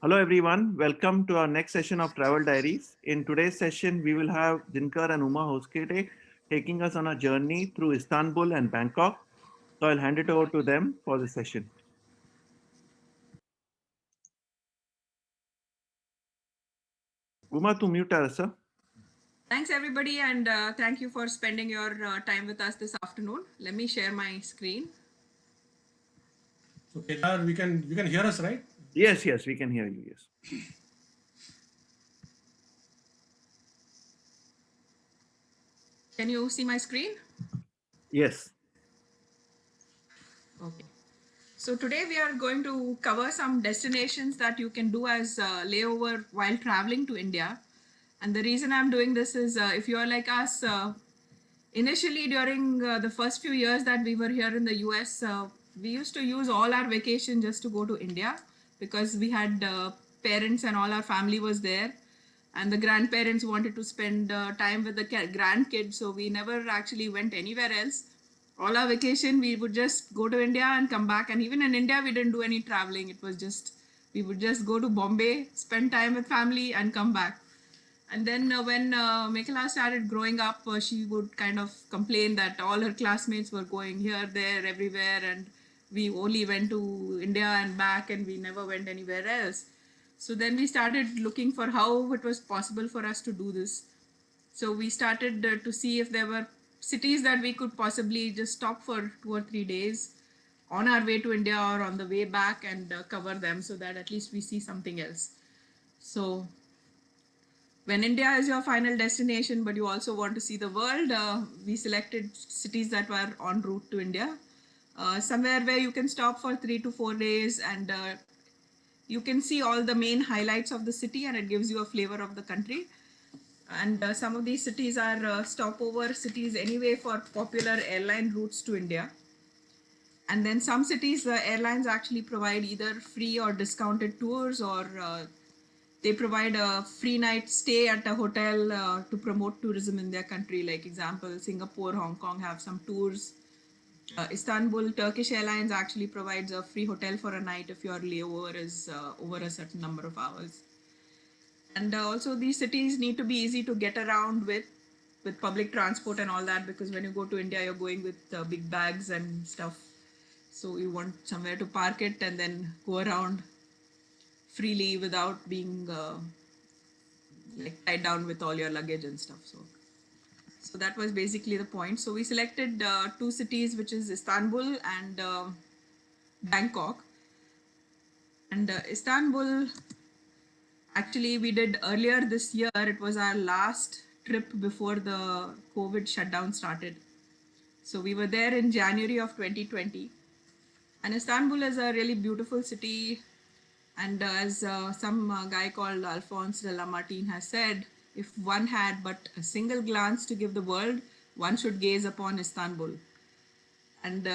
Hello everyone, welcome to our next session of Travel Diaries. In today's session, we will have Dinkar and Uma Hoskete taking us on a journey through Istanbul and Bangkok. So I'll hand it over to them for the session. Uma, to mute sir. Thanks everybody and thank you for spending your time with us this afternoon. Let me share my screen. So Kedar, you can hear us, right? Yes, we can hear you. Yes. Can you see my screen? Yes. Okay. So today we are going to cover some destinations that you can do as layover while traveling to India. And the reason I'm doing this is if you are like us, initially during the first few years that we were here in the US, we used to use all our vacation just to go to India because we had parents and all our family was there, and the grandparents wanted to spend time with the grandkids, so we never actually went anywhere else. All our vacation we would just go to India and come back, and even in India we didn't do any traveling. It was just we would just go to Bombay, spend time with family, and come back. And then when Mekhala started growing up, she would kind of complain that all her classmates were going here, there, everywhere, and we only went to India and back, and we never went anywhere else. So then we started looking for how it was possible for us to do this. So we started to see if there were cities that we could possibly just stop for 2 or 3 days on our way to India or on the way back and cover them so that at least we see something else. So when India is your final destination, but you also want to see the world, we selected cities that were en route to India. Somewhere where you can stop for 3 to 4 days and you can see all the main highlights of the city and it gives you a flavor of the country. And some of these cities are stopover cities anyway for popular airline routes to India. And then some cities, the airlines actually provide either free or discounted tours, or they provide a free night stay at a hotel to promote tourism in their country. Like example, Singapore, Hong Kong have some tours. Istanbul, Turkish Airlines actually provides a free hotel for a night if your layover is over a certain number of hours. And also these cities need to be easy to get around with public transport and all that, because when you go to India, you're going with big bags and stuff. So you want somewhere to park it and then go around freely without being like tied down with all your luggage and stuff. So that was basically the point. So we selected two cities, which is Istanbul and Bangkok. And Istanbul, actually, we did earlier this year. It was our last trip before the COVID shutdown started. So we were there in January of 2020. And Istanbul is a really beautiful city. And as some guy called Alphonse de Lamartine has said, if one had but a single glance to give the world, one should gaze upon Istanbul. And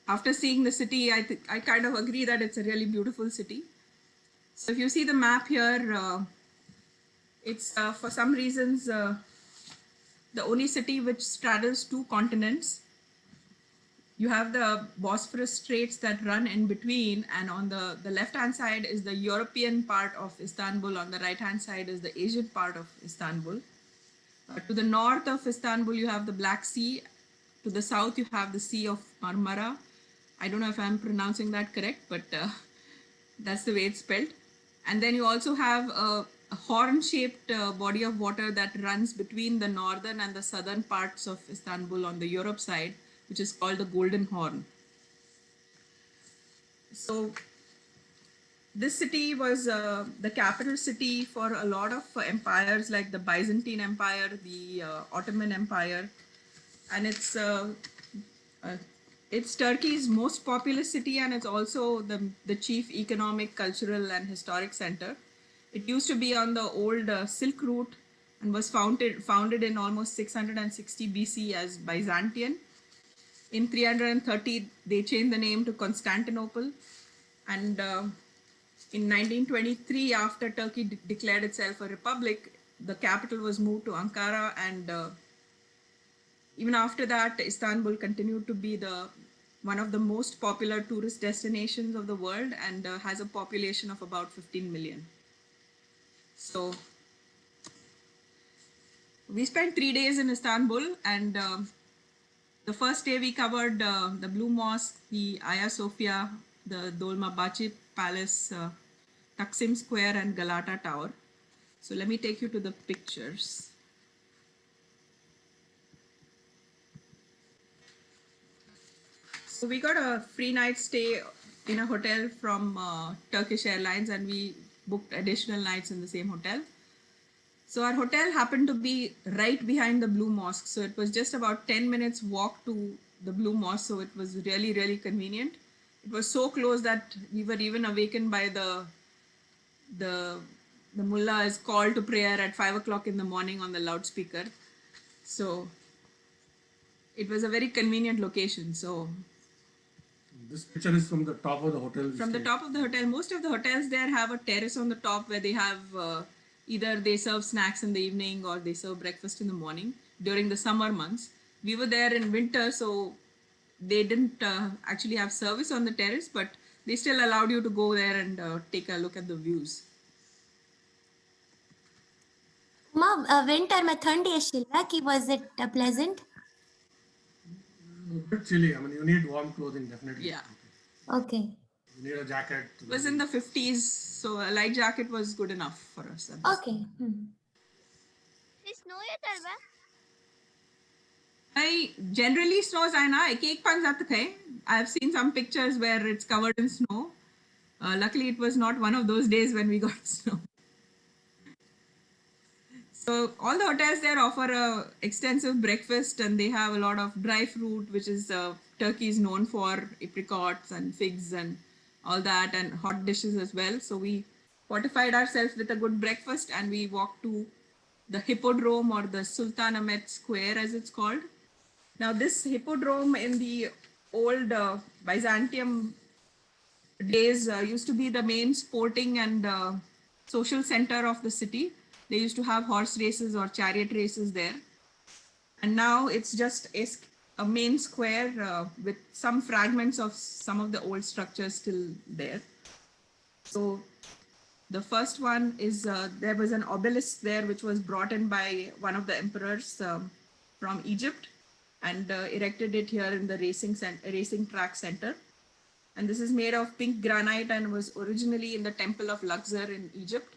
after seeing the city, I kind of agree that it's a really beautiful city. So if you see the map here, it's for some reasons the only city which straddles two continents. You have the Bosphorus Straits that run in between, and on the left hand side is the European part of Istanbul, on the right hand side is the Asian part of Istanbul. To the north of Istanbul, you have the Black Sea. To the south, you have the Sea of Marmara. I don't know if I'm pronouncing that correct, but that's the way it's spelled. And then you also have a horn shaped body of water that runs between the northern and the southern parts of Istanbul on the Europe side, which is called the Golden Horn. So this city was the capital city for a lot of empires like the Byzantine Empire, the Ottoman Empire, and uh, it's Turkey's most populous city, and it's also the chief economic, cultural, and historic center. It used to be on the old Silk Route and was founded in almost 660 BC as Byzantine. In 330, they changed the name to Constantinople, and in 1923, after Turkey declared itself a republic, the capital was moved to Ankara, and even after that, Istanbul continued to be the one of the most popular tourist destinations of the world and has a population of about 15 million. So we spent 3 days in Istanbul, and the first day we covered the Blue Mosque, the Hagia Sophia, the Dolmabahce Palace, Taksim Square, and Galata Tower. So let me take you to the pictures. So we got a free night stay in a hotel from Turkish Airlines, and we booked additional nights in the same hotel. So our hotel happened to be right behind the Blue Mosque. So it was just about 10 minutes walk to the Blue Mosque. So it was really, really convenient. It was so close that we were even awakened by the the mullah's call to prayer at 5 o'clock in the morning on the loudspeaker. So it was a very convenient location. So This picture is from the top of the hotel. from the top of the hotel, most of the hotels there have a terrace on the top where they have either they serve snacks in the evening or they serve breakfast in the morning during the summer months. We were there in winter, so they didn't actually have service on the terrace, but they still allowed you to go there and take a look at the views. Winter में ठंडी अशिल्ला की was it pleasant? A bit chilly. I mean, you need warm clothing definitely. Yeah. Okay. You need a jacket. It was in the 50s, so a light jacket was good enough for us. at this Okay. Snow येत आहे बा? I generally snows I na ek ek pan jat the. I have seen some pictures where it's covered in snow. Luckily, it was not one of those days when we got snow. So all the hotels there offer a extensive breakfast, and they have a lot of dry fruit, which is Turkey is known for, apricots and figs and all that, and hot dishes as well. So we fortified ourselves with a good breakfast, and we walked to the Hippodrome, or the Sultan Ahmed Square as it's called. Now this Hippodrome in the old Byzantium days used to be the main sporting and social center of the city. They used to have horse races or chariot races there. And now it's just a main square with some fragments of some of the old structures still there. So the first one is there was an obelisk there which was brought in by one of the emperors from Egypt, and erected it here in the racing track center. And this is made of pink granite and was originally in the temple of Luxor in Egypt.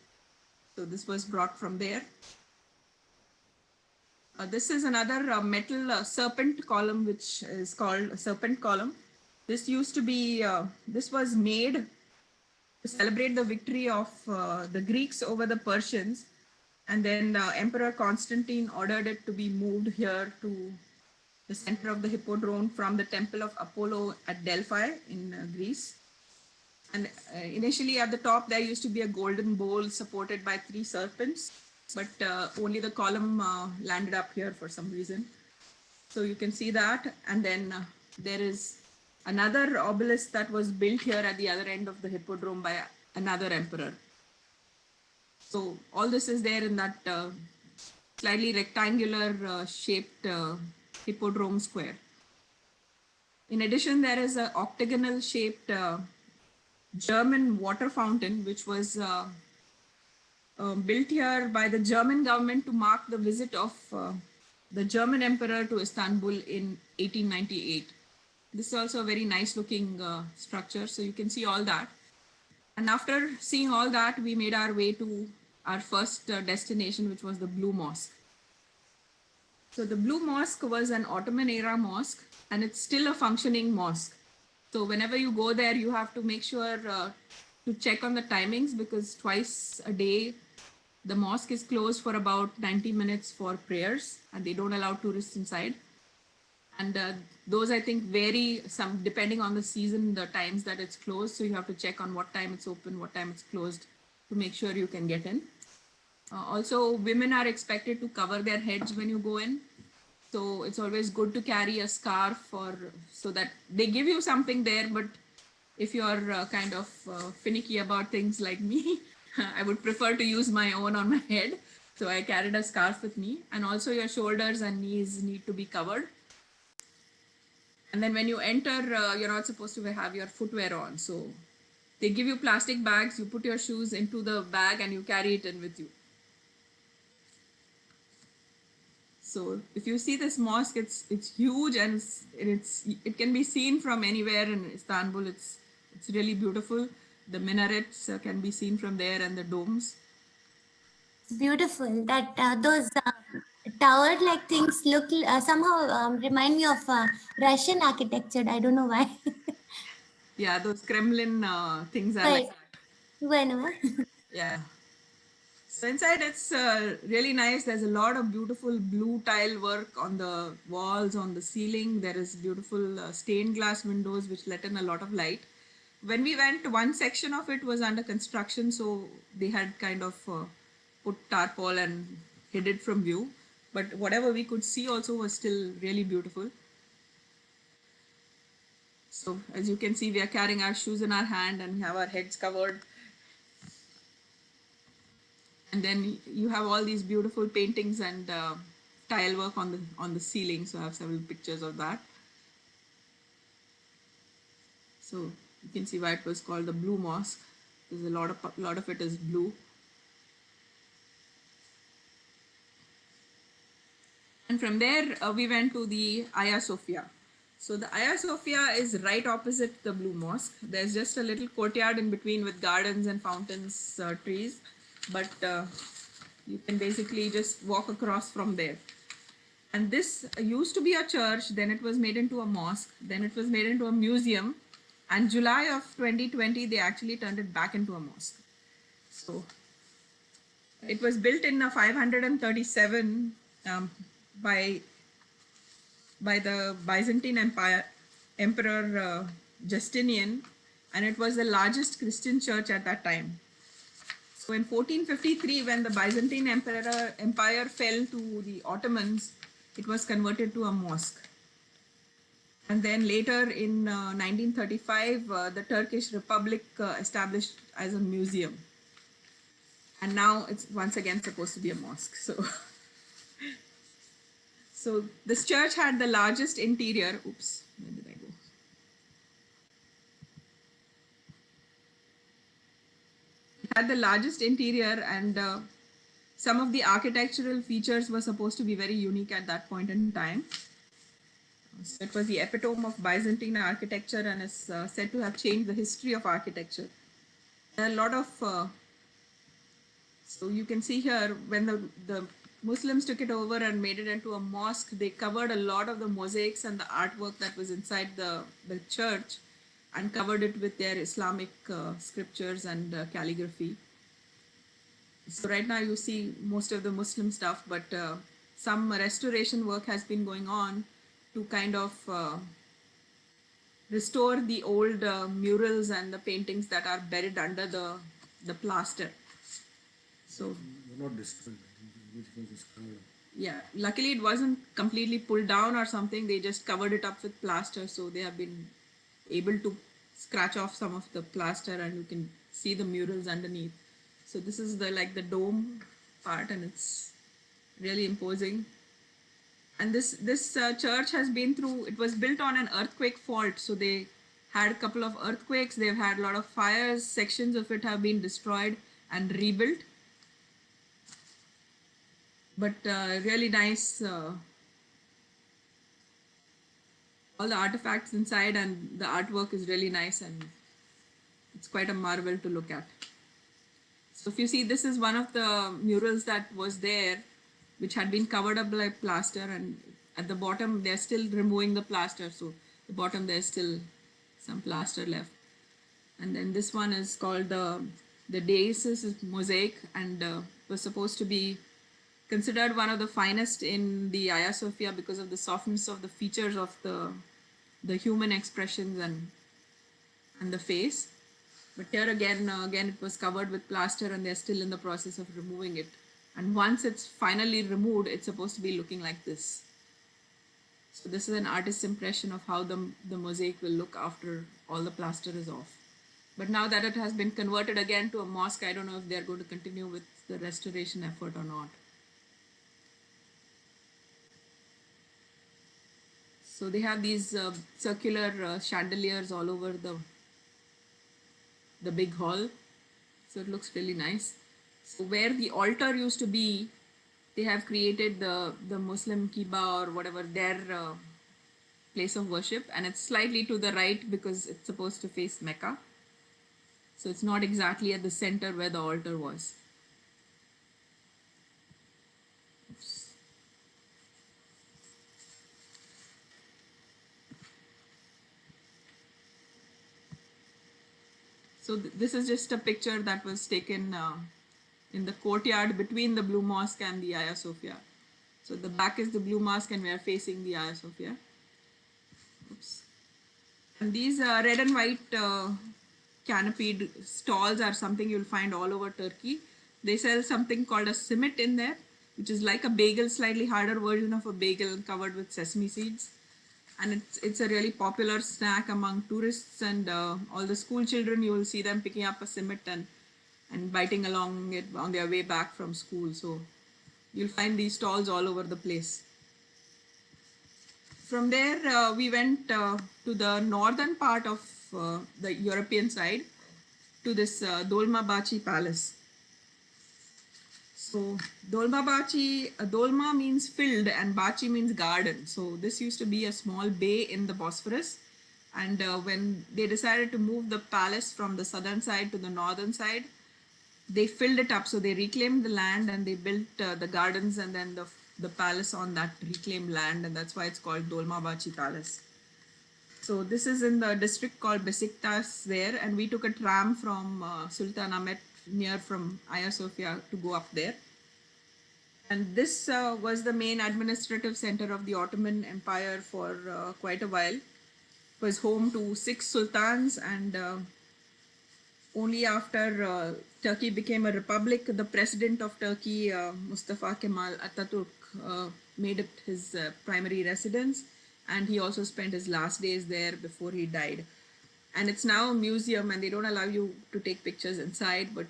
So this was brought from there. This is another metal serpent column, which is called a serpent column. This used to be, this was made to celebrate the victory of the Greeks over the Persians. And then Emperor Constantine ordered it to be moved here to the center of the Hippodrome from the temple of Apollo at Delphi in Greece. And initially at the top, there used to be a golden bowl supported by 3 serpents, but only the column landed up here for some reason. So you can see that. And then there is another obelisk that was built here at the other end of the Hippodrome by another emperor. So all this is there in that slightly rectangular shaped Hippodrome square. In addition, there is an octagonal shaped German water fountain, which was built here by the German government to mark the visit of the German emperor to Istanbul in 1898. This is also a very nice looking structure, so you can see all that. And after seeing all that, we made our way to our first destination, which was the Blue Mosque. So the Blue Mosque was an Ottoman era mosque, and it's still a functioning mosque. So whenever you go there, you have to make sure to check on the timings, because twice a day, the mosque is closed for about 90 minutes for prayers, and they don't allow tourists inside. And those, I think, vary some depending on the season, the times that it's closed. So you have to check on what time it's open, what time it's closed, to make sure you can get in. Also, women are expected to cover their heads when you go in. So it's always good to carry a scarf, so that they give you something there. But if you're kind of finicky about things like me, I would prefer to use my own on my head. So I carried a scarf with me. And also your shoulders and knees need to be covered. And then when you enter, you're not supposed to have your footwear on. So they give you plastic bags, you put your shoes into the bag and you carry it in with you. So if you see this mosque, it's huge and it can be seen from anywhere in Istanbul. It's really beautiful. The minarets can be seen from there and the domes. It's beautiful. That those towered like things look somehow remind me of Russian architecture. I don't know why. Yeah, those Kremlin things are like Wait, that. when? Yeah. So inside it's really nice. There's a lot of beautiful blue tile work on the walls, on the ceiling. There is beautiful stained glass windows which let in a lot of light. When we went, one section of it was under construction, so they had kind of put tarpaul and hid it from view. But whatever we could see also was still really beautiful. So as you can see, we are carrying our shoes in our hand and we have our heads covered. And then you have all these beautiful paintings and tile work on the ceiling. So I have several pictures of that. So you can see why it was called the Blue Mosque. There's a lot of it is blue. And from there we went to the Hagia Sophia. So the Hagia Sophia is right opposite the Blue Mosque. There's just a little courtyard in between with gardens and fountains, trees, but you can basically just walk across from there. And this used to be a church, then it was made into a mosque, then it was made into a museum, and July of 2020 they actually turned it back into a mosque. So it was built in 537 um, by the Byzantine Empire Emperor Justinian, and it was the largest Christian church at that time. So in 1453, when the Byzantine Empire fell to the Ottomans, it was converted to a mosque. And then later in 1935, the Turkish Republic established as a museum. And now it's once again supposed to be a mosque. So, so this church had the largest interior. Oops, where did I go? It had the largest interior, and some of the architectural features were supposed to be very unique at that point in time. So it was the epitome of Byzantine architecture and is said to have changed the history of architecture. There are a lot of, so you can see here when the Muslims took it over and made it into a mosque, they covered a lot of the mosaics and the artwork that was inside the church and covered it with their Islamic scriptures and calligraphy. So right now you see most of the Muslim stuff, but some restoration work has been going on to kind of restore the old murals and the paintings that are buried under the plaster. So They're not destroyed. Which was just covered. yeah, luckily it wasn't completely pulled down or something. They just covered it up with plaster, so they have been able to scratch off some of the plaster, and you can see the murals underneath. So this is the dome part, and it's really imposing. And this church has been through. It was built on an earthquake fault, so they had a couple of earthquakes. They've had a lot of fires. Sections of it have been destroyed and rebuilt. But really nice. All the artifacts inside and the artwork is really nice, and it's quite a marvel to look at. So if you see, this is one of the murals that was there, which had been covered up by plaster, and at the bottom they're still removing the plaster, so the bottom there's still some plaster left. And then this one is called the Diaries mosaic, and was supposed to be considered one of the finest in the Hagia Sophia because of the softness of the features of the human expressions and the face. But here again it was covered with plaster, and they're still in the process of removing it. And once it's finally removed, it's supposed to be looking like this. So this is an artist's impression of how the mosaic will look after all the plaster is off. But now that it has been converted again to a mosque, I don't know if they're going to continue with the restoration effort or not. So they have these circular chandeliers all over the big hall. So it looks really nice. So where the altar used to be, they have created the Muslim kiba or whatever their place of worship, and it's slightly to the right because it's supposed to face Mecca. So it's not exactly at the center where the altar was. Oops. So this is just a picture that was taken in the courtyard between the Blue Mosque and the Hagia Sophia. So the back is the Blue Mosque and we are facing the Hagia Sophia. Oops. And these red and white canopied stalls are something you'll find all over Turkey. They sell something called a simit in there, which is like a bagel, slightly harder version of a bagel covered with sesame seeds. And it's a really popular snack among tourists and all the school children. You will see them picking up a simit and biting along it on their way back from school. So you'll find these stalls all over the place. From there, we went to the northern part of the European side to this Dolmabahce Palace. So Dolma means filled and Bachi means garden. So this used to be a small bay in the Bosphorus. And when they decided to move the palace from the southern side to the northern side, they filled it up. So they reclaimed the land and they built the gardens and then the palace on that reclaimed land. And that's why it's called Dolmabahce Palace. So this is in the district called Besiktas there, and we took a tram from Sultanahmet near from Hagia Sophia to go up there. And this was the main administrative center of the Ottoman Empire for quite a while. It was home to 6 sultans, and only after Turkey became a republic, the president of Turkey, Mustafa Kemal Ataturk, made it his primary residence, and he also spent his last days there before he died. And it's now a museum, and they don't allow you to take pictures inside, but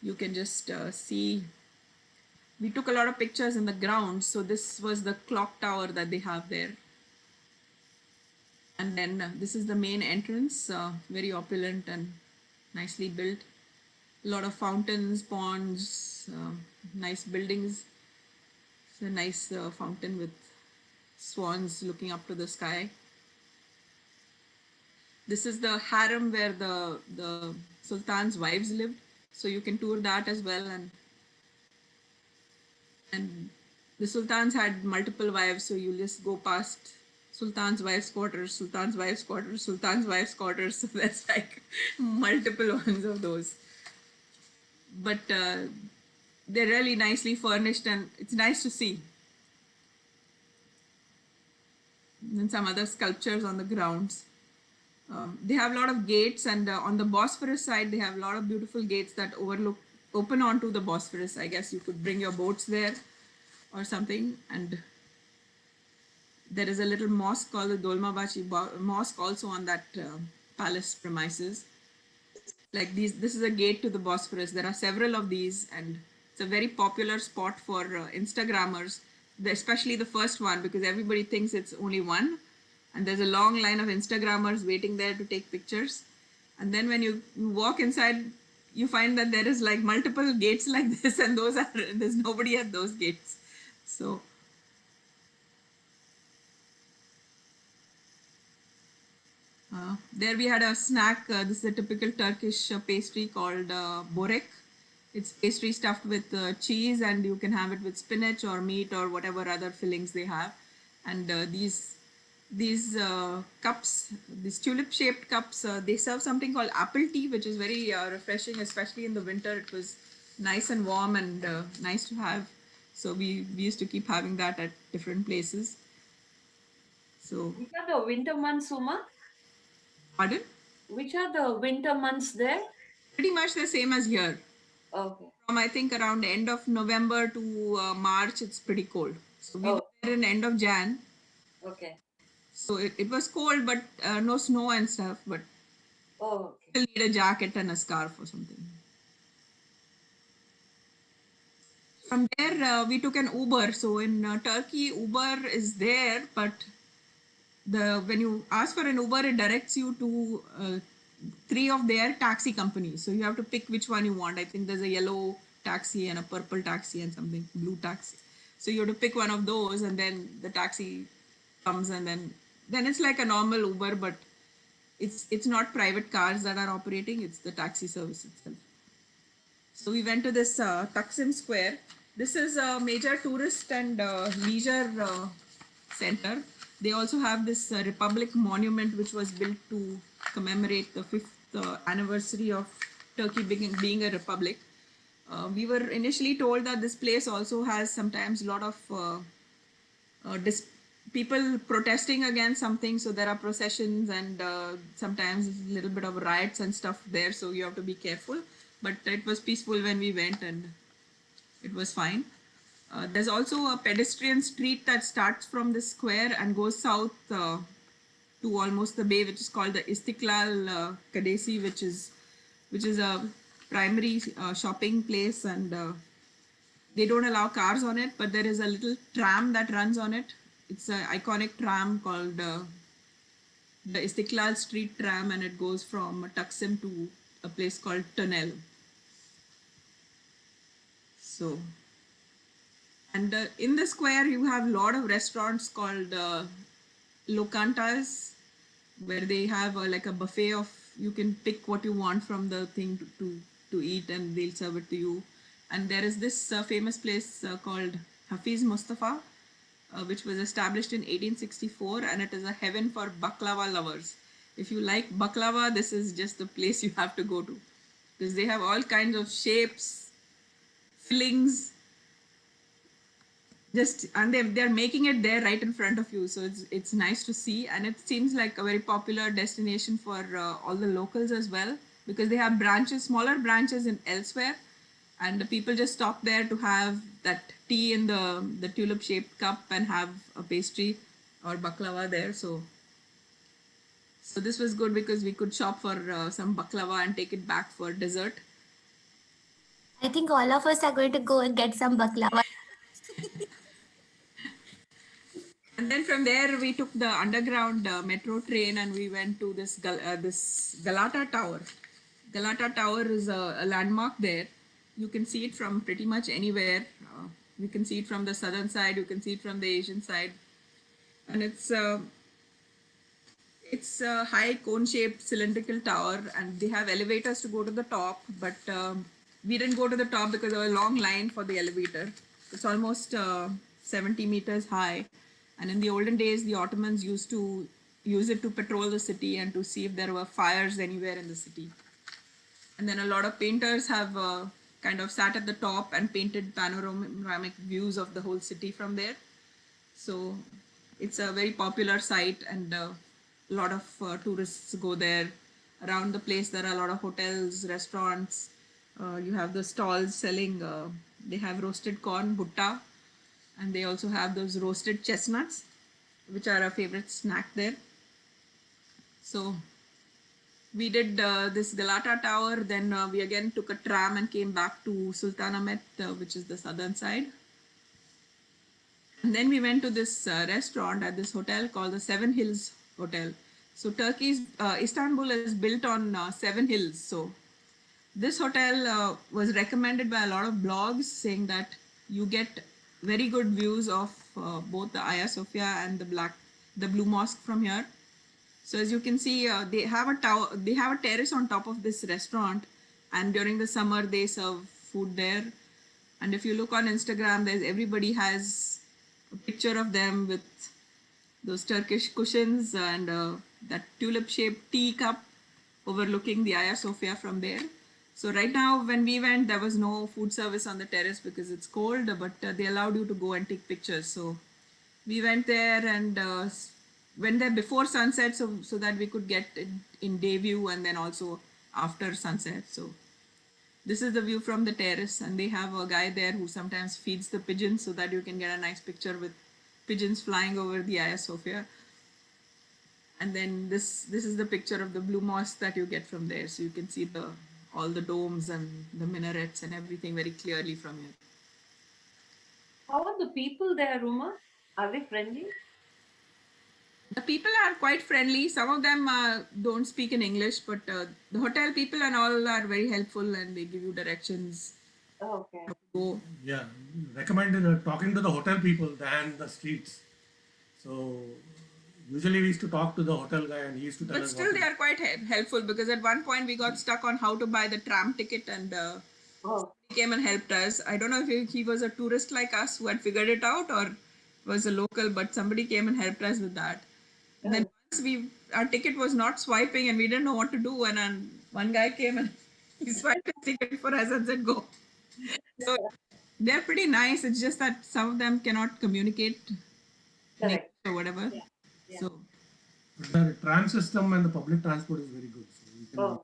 you can just see. We took a lot of pictures in the ground, so this was the clock tower that they have there. And then this is the main entrance, very opulent and nicely built. A lot of fountains, ponds, nice buildings. It's a nice fountain with swans looking up to the sky. This is the harem where the sultan's wives lived, so you can tour that as well. And the sultans had multiple wives, so you just go past sultan's wife's quarters, sultan's wife's quarters, sultan's wife's quarters. So there's like multiple ones of those. But they're really nicely furnished and it's nice to see. And some other sculptures on the grounds. They have a lot of gates, and on the Bosphorus side, they have a lot of beautiful gates that open onto the Bosphorus. I guess you could bring your boats there or something. And there is a little mosque called the Dolmabahce Mosque also on that palace premises. Like this is a gate to the Bosphorus. There are several of these, and it's a very popular spot for Instagrammers, especially the first one, because everybody thinks it's only one, and there's a long line of Instagrammers waiting there to take pictures. And then when you walk inside, you find that there is like multiple gates like this, and there's nobody at those gates. So there we had a snack. This is a typical Turkish pastry called borek. It's pastry stuffed with cheese, and you can have it with spinach or meat or whatever other fillings they have. And these cups, these tulip-shaped cups, they serve something called apple tea, which is very refreshing, especially in the winter. It was nice and warm and nice to have. So we used to keep having that at different places. So, Which are the winter months, Uma? pardon? Which are the winter months there? Pretty much the same as here. Okay. From I think around end of November to March, it's pretty cold. So we were there in end of Jan. Okay. So it was cold, but no snow and stuff. But Oh, okay. still need a jacket and a scarf or something. From there, we took an Uber. So in Turkey, Uber is there, but when you ask for an Uber, it directs you to three of their taxi companies. So you have to pick which one you want. I think there's a yellow taxi and a purple taxi and something blue taxi. So you have to pick one of those, and then the taxi comes, and then it's like a normal Uber, but it's not private cars that are operating. It's the taxi service itself. So we went to this Taksim Square. This is a major tourist and leisure center. They also have this Republic Monument, which was built to commemorate the fifth anniversary of Turkey being a republic. We were initially told that this place also has sometimes a lot of people protesting against something. So there are processions and sometimes a little bit of riots and stuff there. So you have to be careful. But it was peaceful when we went, and it was fine. There's also a pedestrian street that starts from the square and goes south to almost the bay, which is called the Istiklal Kadesi, which is a primary shopping place, and they don't allow cars on it, but there is a little tram that runs on it. It's an iconic tram called the Istiklal Street Tram, and it goes from Taksim to a place called Tunnel. So, and in the square, you have a lot of restaurants called lokantas, where they have like a buffet of, you can pick what you want from the thing to eat, and they'll serve it to you. And there is this famous place called Hafiz Mustafa, which was established in 1864, and it is a heaven for baklava lovers. If you like baklava, this is just the place you have to go to, because they have all kinds of shapes, fillings, just, and they're making it there right in front of you, so it's nice to see. And it seems like a very popular destination for all the locals as well, because they have branches, smaller branches in elsewhere, and the people just stop there to have that tea in the tulip shaped cup and have a pastry or baklava there. So this was good because we could shop for some baklava and take it back for dessert. I think all of us are going to go and get some baklava. And then from there, we took the underground metro train, and we went to this Galata Tower. Galata Tower is a landmark there. You can see it from pretty much anywhere. You can see it from the southern side. You can see it from the Asian side, and it's a high cone-shaped cylindrical tower, and they have elevators to go to the top. But we didn't go to the top because there was a long line for the elevator. It's almost 70 meters high, and in the olden days, the Ottomans used to use it to patrol the city and to see if there were fires anywhere in the city. And then a lot of painters have kind of sat at the top and painted panoramic views of the whole city from there. So it's a very popular site, and a lot of tourists go there. Around the place, there are a lot of hotels, restaurants. You have the stalls selling, they have roasted corn, bhutta, and they also have those roasted chestnuts, which are a favorite snack there. So we did this Galata Tower, then we again took a tram and came back to Sultanahmet, which is the southern side. And then we went to this restaurant at this hotel called the Seven Hills Hotel. So Turkey's Istanbul is built on seven hills. So this hotel was recommended by a lot of blogs, saying that you get very good views of both the Hagia Sophia and the Blue Mosque from here. So as you can see, they have a tower, they have a terrace on top of this restaurant, and during the summer they serve food there. And if you look on Instagram, there's everybody has a picture of them with those Turkish cushions and that tulip-shaped tea cup overlooking the Hagia Sophia from there. So right now, when we went, there was no food service on the terrace because it's cold, but they allowed you to go and take pictures. So we went there and went there before sunset, so that we could get it in day view, and then also after sunset. So this is the view from the terrace, and they have a guy there who sometimes feeds the pigeons so that you can get a nice picture with pigeons flying over the Hagia Sophia. And then this is the picture of the Blue Mosque that you get from there, so you can see all the domes and the minarets and everything very clearly from here. How are the people there, Ruma? Are they friendly? The people are quite friendly. Some of them don't speak in English, but the hotel people and all are very helpful and they give you directions. Okay. Go. Yeah, recommended talking to the hotel people than the streets. So usually we used to talk to the hotel guy and he used to tell But us still, what they to are quite helpful because at one point we got stuck on how to buy the tram ticket and Oh, he came and helped us. I don't know if he was a tourist like us who had figured it out or was a local, but somebody came and helped us with that. And then oh, once our ticket was not swiping and we didn't know what to do, and then one guy came and he swiped his ticket for us and said go. So they're pretty nice. It's just that some of them cannot communicate in English correct. or whatever. Yeah. Yeah. So But the tram system and the public transport is very good. So you can Oh,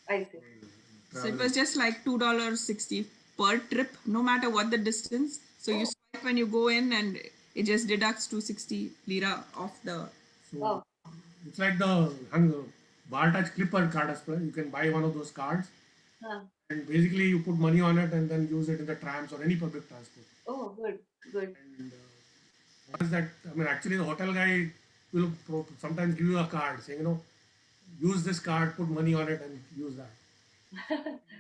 I see. So it travel. was just like $2.60 per trip, no matter what the distance. So you Oh, swipe when you go in, and it just deducts 260 lira off the. So oh, it's like the bar touch clipper card as well. You can buy one of those cards huh. and basically you put money on it and then use it in the trams or any public transport. Oh, good, good. And what is that? I mean, actually, the hotel guy will sometimes give you a card saying, use this card, put money on it, and use that.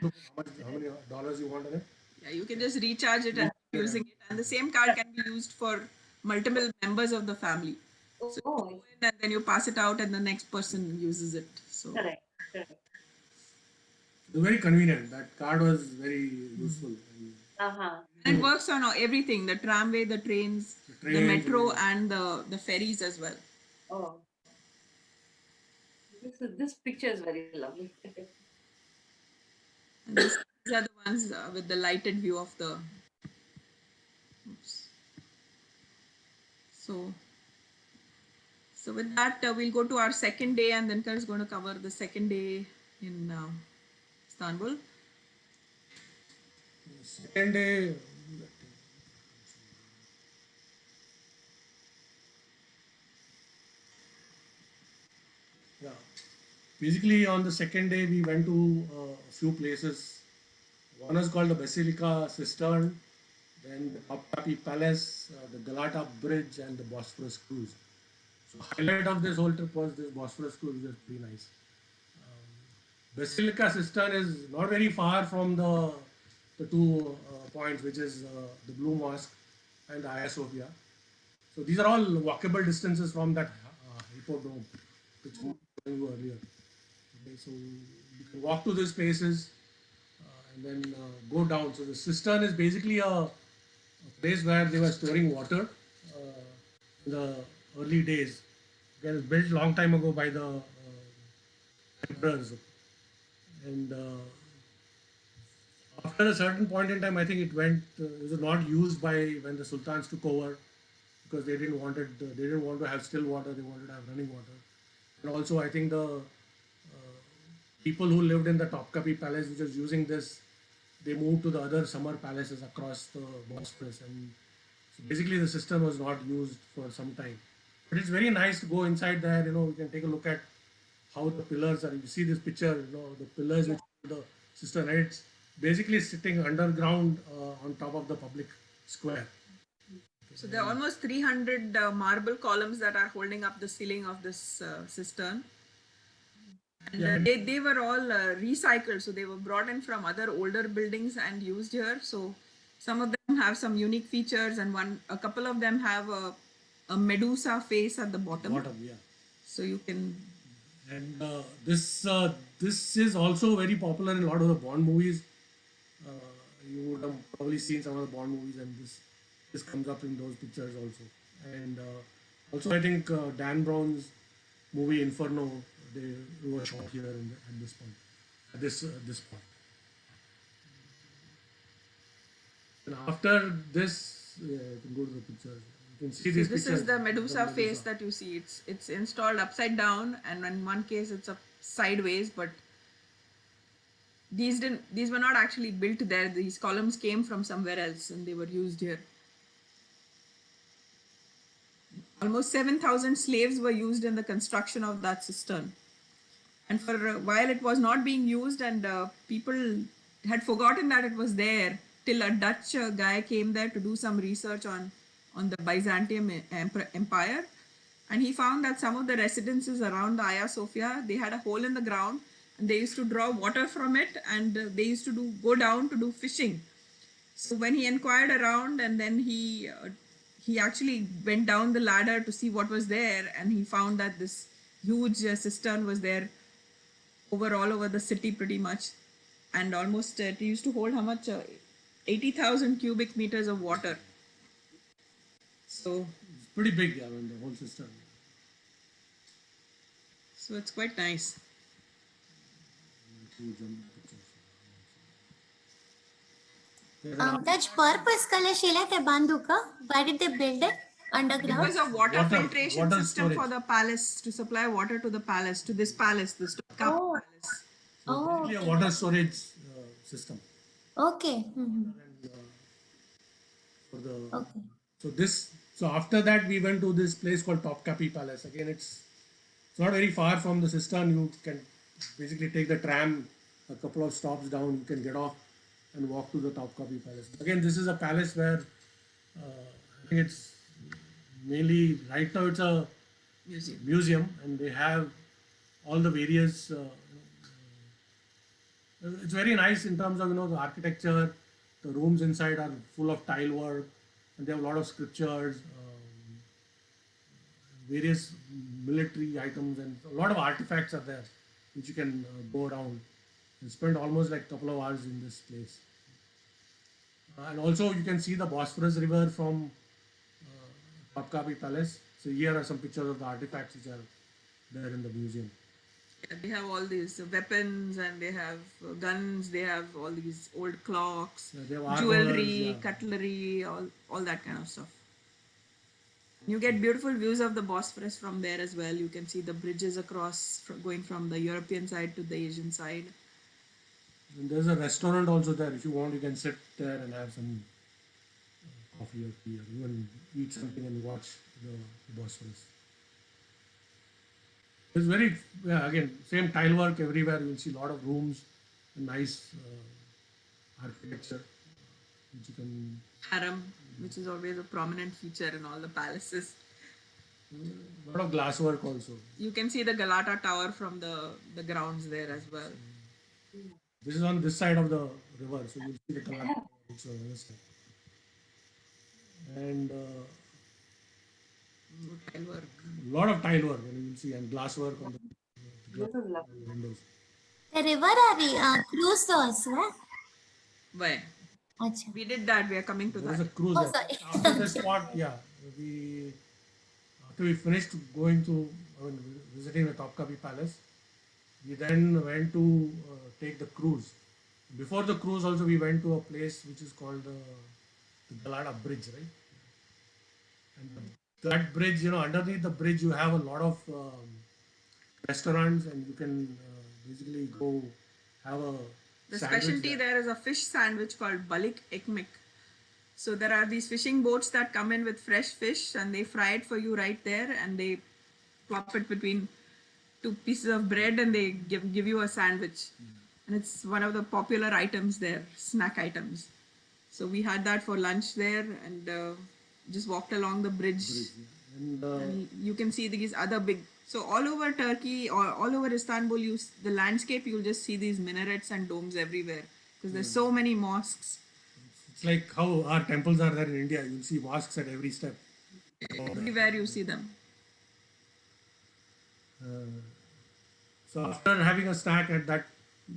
How many dollars you want on it? Yeah, you can just recharge it and keep using it. And the same card can be used for multiple members of the family. So you Oh, go in and then you pass it out, and the next person uses it. So correct, correct. It was very convenient. That card was very useful. Uh-huh. and it works on everything: the tramway, the trains, The the trains, metro, and the ferries as well. Oh, this picture is very lovely. And these are the ones with the lighted view of the. Oops. So, so with that, we'll go to our second day, and then Kar is going to cover the second day in Istanbul. Second day, yeah. Basically, on the second day, we went to a few places. One is called the Basilica Cistern, then the Topkapi Palace, the Galata Bridge, and the Bosphorus Cruise. So, highlight of this whole trip was this Bosphorus Cruise, which was pretty nice. Basilica Cistern is not very far from the two points, which is the Blue Mosque and the Hagia Sophia. So these are all walkable distances from that hippodrome, which we told you earlier. Okay, so you can walk to these places and then go down. So the cistern is basically a place where they were storing water in the early days. It was built long time ago by the emperors, and after a certain point in time, I think it was not used by when the sultans took over because they didn't want to have still water, they wanted to have running water. And also, I think the people who lived in the Topkapi Palace, which was using this, they moved to the other summer palaces across the Bosphorus. And so basically, the system was not used for some time. But it's very nice to go inside there. We can take a look at how the pillars are. You see this picture, the pillars which hold the cistern. And it's basically sitting underground on top of the public square. So there are almost 300 marble columns that are holding up the ceiling of this cistern. And Yeah. they were all recycled, so they were brought in from other older buildings and used here. So some of them have some unique features, and a couple of them have a Medusa face at the bottom. Yeah. So you can. And this is also very popular in a lot of the Bond movies. Uh, you would have probably seen some of the Bond movies, and this comes up in those pictures also. And also, I think Dan Brown's movie Inferno, they were shot here at this point, at this point. And after this, you can go to the pictures. You can see So these this pictures. is the Medusa face that you see. It's installed upside down, and in one case it's up sideways. But these were not actually built there. These columns came from somewhere else, and they were used here. Almost 7,000 slaves were used in the construction of that cistern. And for a while it was not being used, and people had forgotten that it was there till a Dutch guy came there to do some research on the Byzantium Empire, And he found that some of the residences around the Hagia Sophia, they had a hole in the ground, and they used to draw water from it, and they used to go down to do fishing. So when he inquired around, and then he actually went down the ladder to see what was there, and he found that this huge cistern was there all over the city pretty much, and almost it used to hold how much 80,000 cubic meters of water. So It's pretty big, yeah, I mean, the whole system. so it's quite nice. Huge pictures. There's an That's purpose kala shila te bandu ka? Why did they build it underground? Because of water filtration water system for storage. the palace, to supply water to the palace, to this palace, this Topkapi Oh. palace. So Oh, basically a water storage system. okay. And, for the Okay. so after that we went to this place called Topkapi Palace. Again, it's not very far from the cistern. You can basically take the tram a couple of stops down. You can get off and walk to the Topkapi Palace. Again, this is a palace where I think it's mainly right now it's a museum, and they have all the various. It's very nice in terms of the architecture. The rooms inside are full of tile work, and they have a lot of scriptures, various military items, and a lot of artifacts are there, which you can go around and spend almost like a couple of hours in this place. And also you can see the Bosphorus River from Topkapi Palace. So here are some pictures of the artifacts which are there in the museum. Yeah, they have all these weapons, and they have guns, they have all these old clocks, Yeah, they have armors, jewelry, yeah. cutlery, all that kind of stuff. You get beautiful views of the Bosphorus from there as well. You can see the bridges across, going from the European side to the Asian side. And there's a restaurant also there. If you want, you can sit there and have some coffee or tea, or even eat something and watch the Bosphorus. It's very, yeah, again, same tile work everywhere. You'll see a lot of rooms, and nice architecture, which you can. Harem, which is always a prominent feature in all the palaces. A lot of glass work also. You can see the Galata Tower from the grounds there as well. This is on this side of the river, so you'll see the Kalata Tower also on this side. And Tile work. a lot of tile work, you'll see, and glass work on the glass This is lovely. windows. The river are cruise also, eh? Where? Acha. We did that. We are coming to There was that. a cruise. Oh, there. sorry. After this spot, yeah, after we finished going to, visiting the Topkapi Palace, we then went to take the cruise. Before the cruise, also we went to a place which is called the Galata Bridge, right? And that bridge, underneath the bridge, you have a lot of restaurants, and you can basically go have a The sandwich specialty there is a fish sandwich called balik ekmek. So there are these fishing boats that come in with fresh fish, and they fry it for you right there, and they plop it between two pieces of bread, and they give you a sandwich. And it's one of the popular items there, snack items. So we had that for lunch there, and just walked along the bridge. And And you can see these other big. So all over Turkey or all over Istanbul, the landscape, you'll just see these minarets and domes everywhere, because there's so many mosques. it's like how our temples are there in India. You'll see mosques at every step. Everywhere you see them. So after having a snack at that,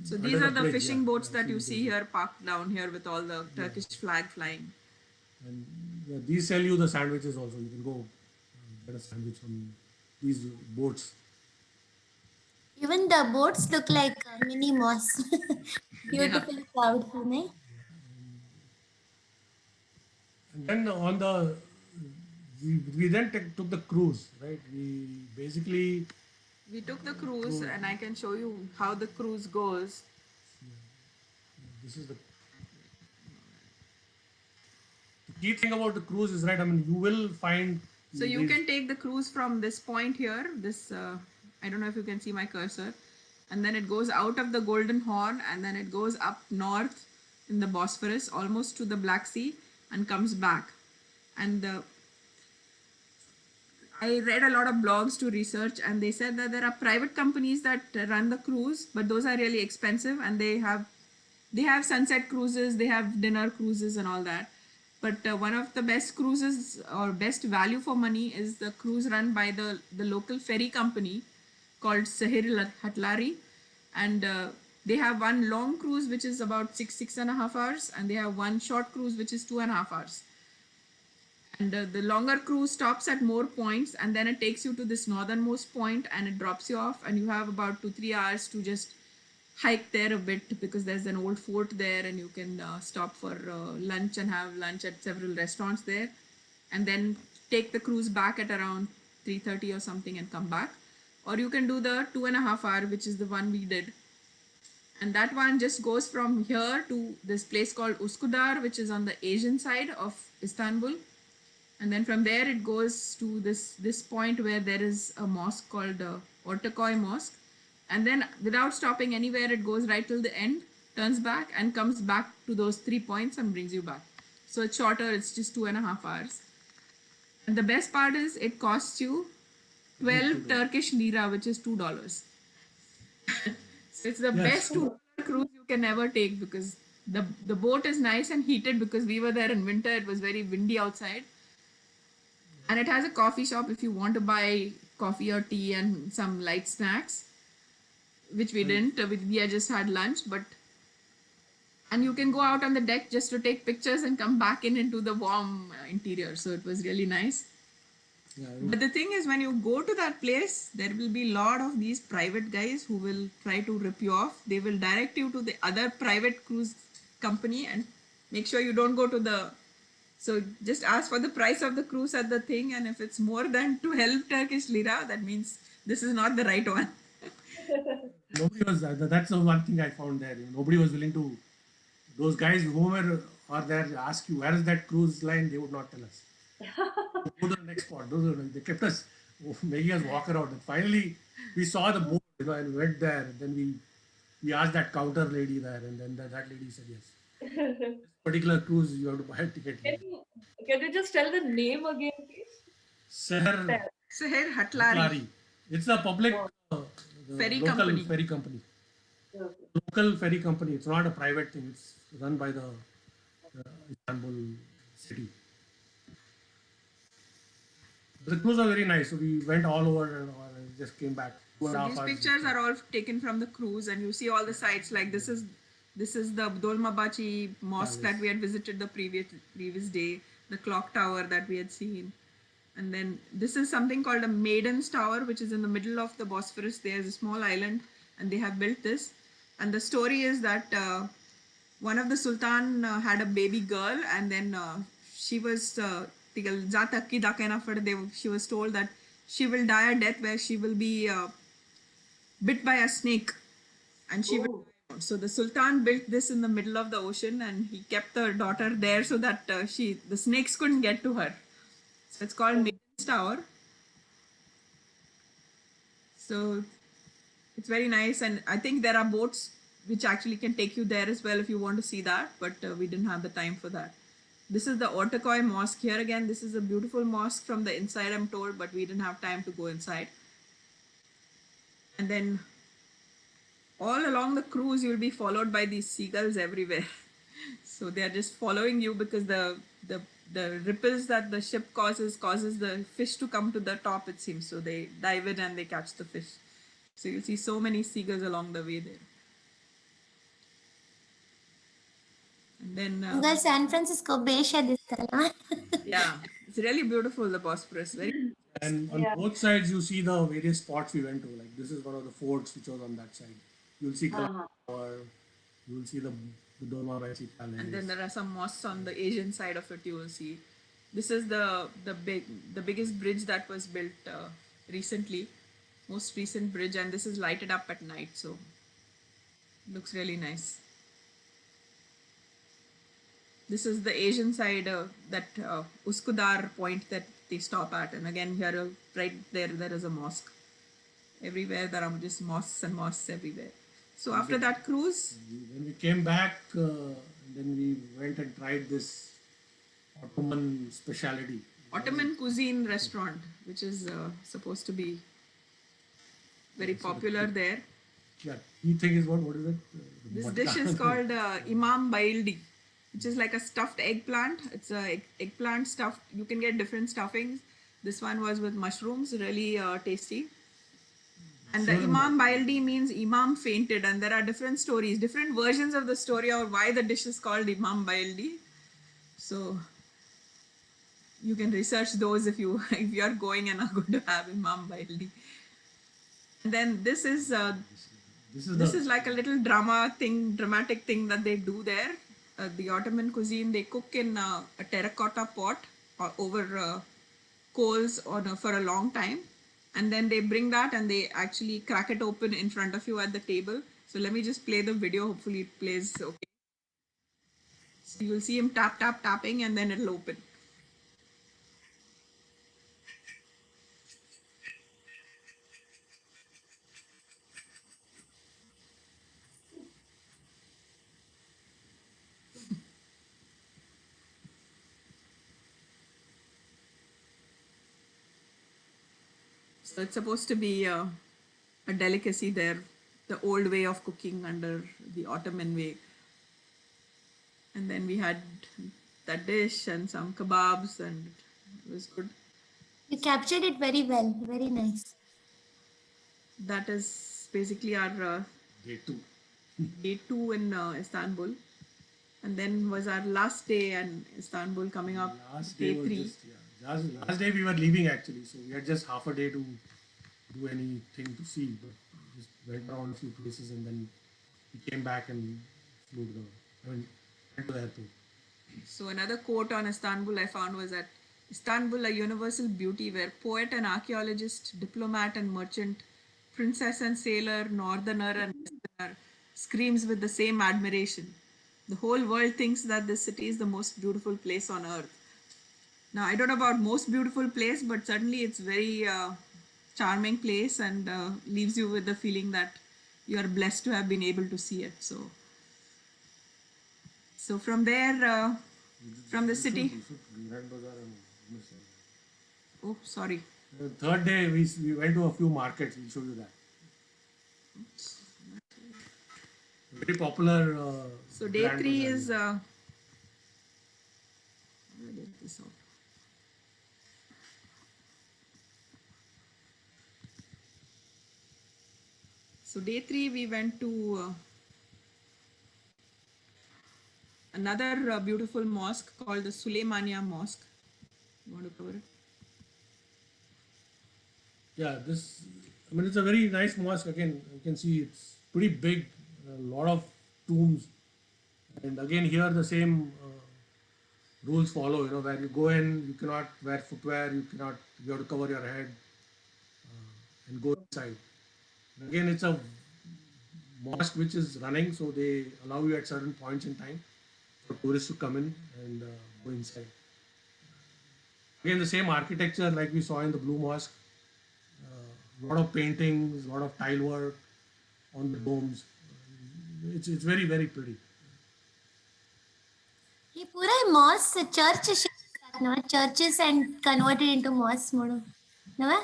So under these are the bridge, fishing yeah, boats yeah, that you see see here parked down here with all the Turkish flag flying. And yeah, these sell you the sandwiches also. You can go get a sandwich from these boats. Even the boats look like mini mosque. Beautiful cloud, right? And then we then took the cruise, right? We basically, We took the cruise, and I can show you how the cruise goes. this is the key thing about the cruise is, right, I mean, you will find. So you can take the cruise from this point here, I don't know if you can see my cursor, and then it goes out of the Golden Horn, and then it goes up north in the Bosphorus, almost to the Black Sea, and comes back. And I read a lot of blogs to research, and they said that there are private companies that run the cruise, but those are really expensive, and they have sunset cruises, they have dinner cruises, and all that. But one of the best cruises or best value for money is the cruise run by the local ferry company called Sahir Hatlari, and they have one long cruise which is about 6.5 hours, and they have one short cruise which is 2.5 hours. And the longer cruise stops at more points, and then it takes you to this northernmost point and it drops you off, and you have about 2-3 hours to just hike there a bit, because there's an old fort there, and you can stop for lunch and have lunch at several restaurants there, and then take the cruise back at around 3:30 or something and come back. Or you can do the 2.5 hour, which is the one we did, and that one just goes from here to this place called Uskudar, which is on the Asian side of Istanbul, and then from there it goes to this point where there is a mosque called Ortaköy Mosque, and then without stopping anywhere it goes right till the end, turns back and comes back to those 3 points and brings you back. So it's shorter, it's just 2.5 hours. And the best part is it costs you 12 Turkish lira, which is $2. So it's the Yes. best $2 cruise you can ever take, because the boat is nice and heated, because we were there in winter, it was very windy outside. And it has a coffee shop if you want to buy coffee or tea and some light snacks, which we didn't. We had just had lunch, and you can go out on the deck just to take pictures and come back into the warm interior. So it was really nice. Yeah, But the thing is, when you go to that place, there will be a lot of these private guys who will try to rip you off. They will direct you to the other private cruise company and make sure you don't go to the. So just ask for the price of the cruise at the thing, and if it's more than 12 Turkish lira, that means this is not the right one. nobody was. That's the one thing I found there. Nobody was willing to. Those guys, whoever are there, ask you where is that cruise line, they would not tell us. Go to the next spot. They kept us making us walk around. And finally, we saw the boat, and we went there. And then we asked that counter lady there, and then that lady said yes. This particular cruise, you have to buy a ticket Can here. you just tell the name again, please? Seher Sahir Hatlari Hatlari. It's a public the ferry local company. ferry company. Okay. Local ferry company. It's not a private thing. It's run by the Istanbul city. The cruise was very nice. So we went all over and just came back. So these pictures are all taken from the cruise, and you see all the sites. Like this is the Dolmabahce mosque that we had visited the previous day, the clock tower that we had seen, and then this is something called a Maiden's Tower, which is in the middle of the Bosphorus. There's a small island, and they have built this. And the story is that one of the Sultan had a baby girl, and then she was she was told that she will die a death where she will be bit by a snake, and she will. So the Sultan built this in the middle of the ocean, and he kept the daughter there so that the snakes couldn't get to her. So it's called Maiden's Tower. So it's very nice, and I think there are boats which actually can take you there as well if you want to see that, but we didn't have the time for that. This is the Ortaköy Mosque. Here again, this is a beautiful mosque from the inside, I'm told, but we didn't have time to go inside. And then all along the cruise, you'll be followed by these seagulls everywhere. So they are just following you, because the ripples that the ship causes the fish to come to the top, it seems. So they dive in and they catch the fish. So you'll see so many seagulls along the way there. And then Well, San Francisco Beach this time. yeah, it's really beautiful, the Bosphorus. Very. And on both sides, you see the various spots we went to. Like this is one of the forts which was on that side. You'll see Uh-huh. or you'll see the Dolmabahce Palace. And then there are some mosques on the Asian side of it. You will see. This is the biggest bridge that was built recently, most recent bridge, and this is lighted up at night, so it looks really nice. This is the Asian side, that Uskudar point that they stop at, and again here right there is a mosque. Everywhere there are just mosques and mosques everywhere. So after that cruise, When we came back, then we went and tried this Ottoman specialty. Ottoman cuisine restaurant, which is supposed to be very popular there. Yeah, key thing is what is it? This Matka. dish is called Imam Baildi, which is like a stuffed eggplant. It's a eggplant stuffed. You can get different stuffings. This one was with mushrooms, really tasty. And the Imam Baildi means Imam fainted, and there are different stories, different versions of the story of why the dish is called Imam Baildi. So you can research those if you if you are going and are going to have Imam Baildi. And then this is this is like a little dramatic thing that they do there. The Ottoman cuisine, they cook in a terracotta pot over coals for a long time, and then they bring that and they actually crack it open in front of you at the table. So let me just play the video. Hopefully it plays okay. So you will see him tapping, and then it'll open. So it's supposed to be a delicacy there, the old way of cooking under the Ottoman way. And then we had that dish and some kebabs, and it was good. You captured it very well. Very nice. That is basically our Day 2. day 2 in Istanbul. And then was our last day in Istanbul coming up, Last day day was 3. just, yeah, last day we were leaving actually, so we had just half a day to do anything to see, but we just went around a few places and then we came back and flew to went to the airport. So another quote on Istanbul I found was that Istanbul, a universal beauty where poet and archaeologist, diplomat and merchant, princess and sailor, northerner and westerner screams with the same admiration. The whole world thinks that this city is the most beautiful place on earth. Now I don't know about most beautiful place, but certainly it's very charming place and leaves you with the feeling that you are blessed to have been able to see it. So from there, from the city. Grand Bazaar and Oh, sorry. the third day we went to a few markets. We'll show you that. Very popular. So day Grand 3 Bazaar. is. Where did this out? So day 3 we went to another beautiful mosque called the Suleimania Mosque. You want to cover it? Yeah, it's a very nice mosque. Again, you can see it's pretty big, a lot of tombs, and again here the same rules follow. Where you go in, you cannot wear footwear, you have to cover your head and go inside. And again, it's a mosque which is running, so they allow you at certain points in time for tourists to come in and go inside. Again, the same architecture like we saw in the Blue Mosque. A lot of paintings, a lot of tile work on the domes. It's very very pretty. ये पूरा mosque church no churches and converted into mosques modu. No?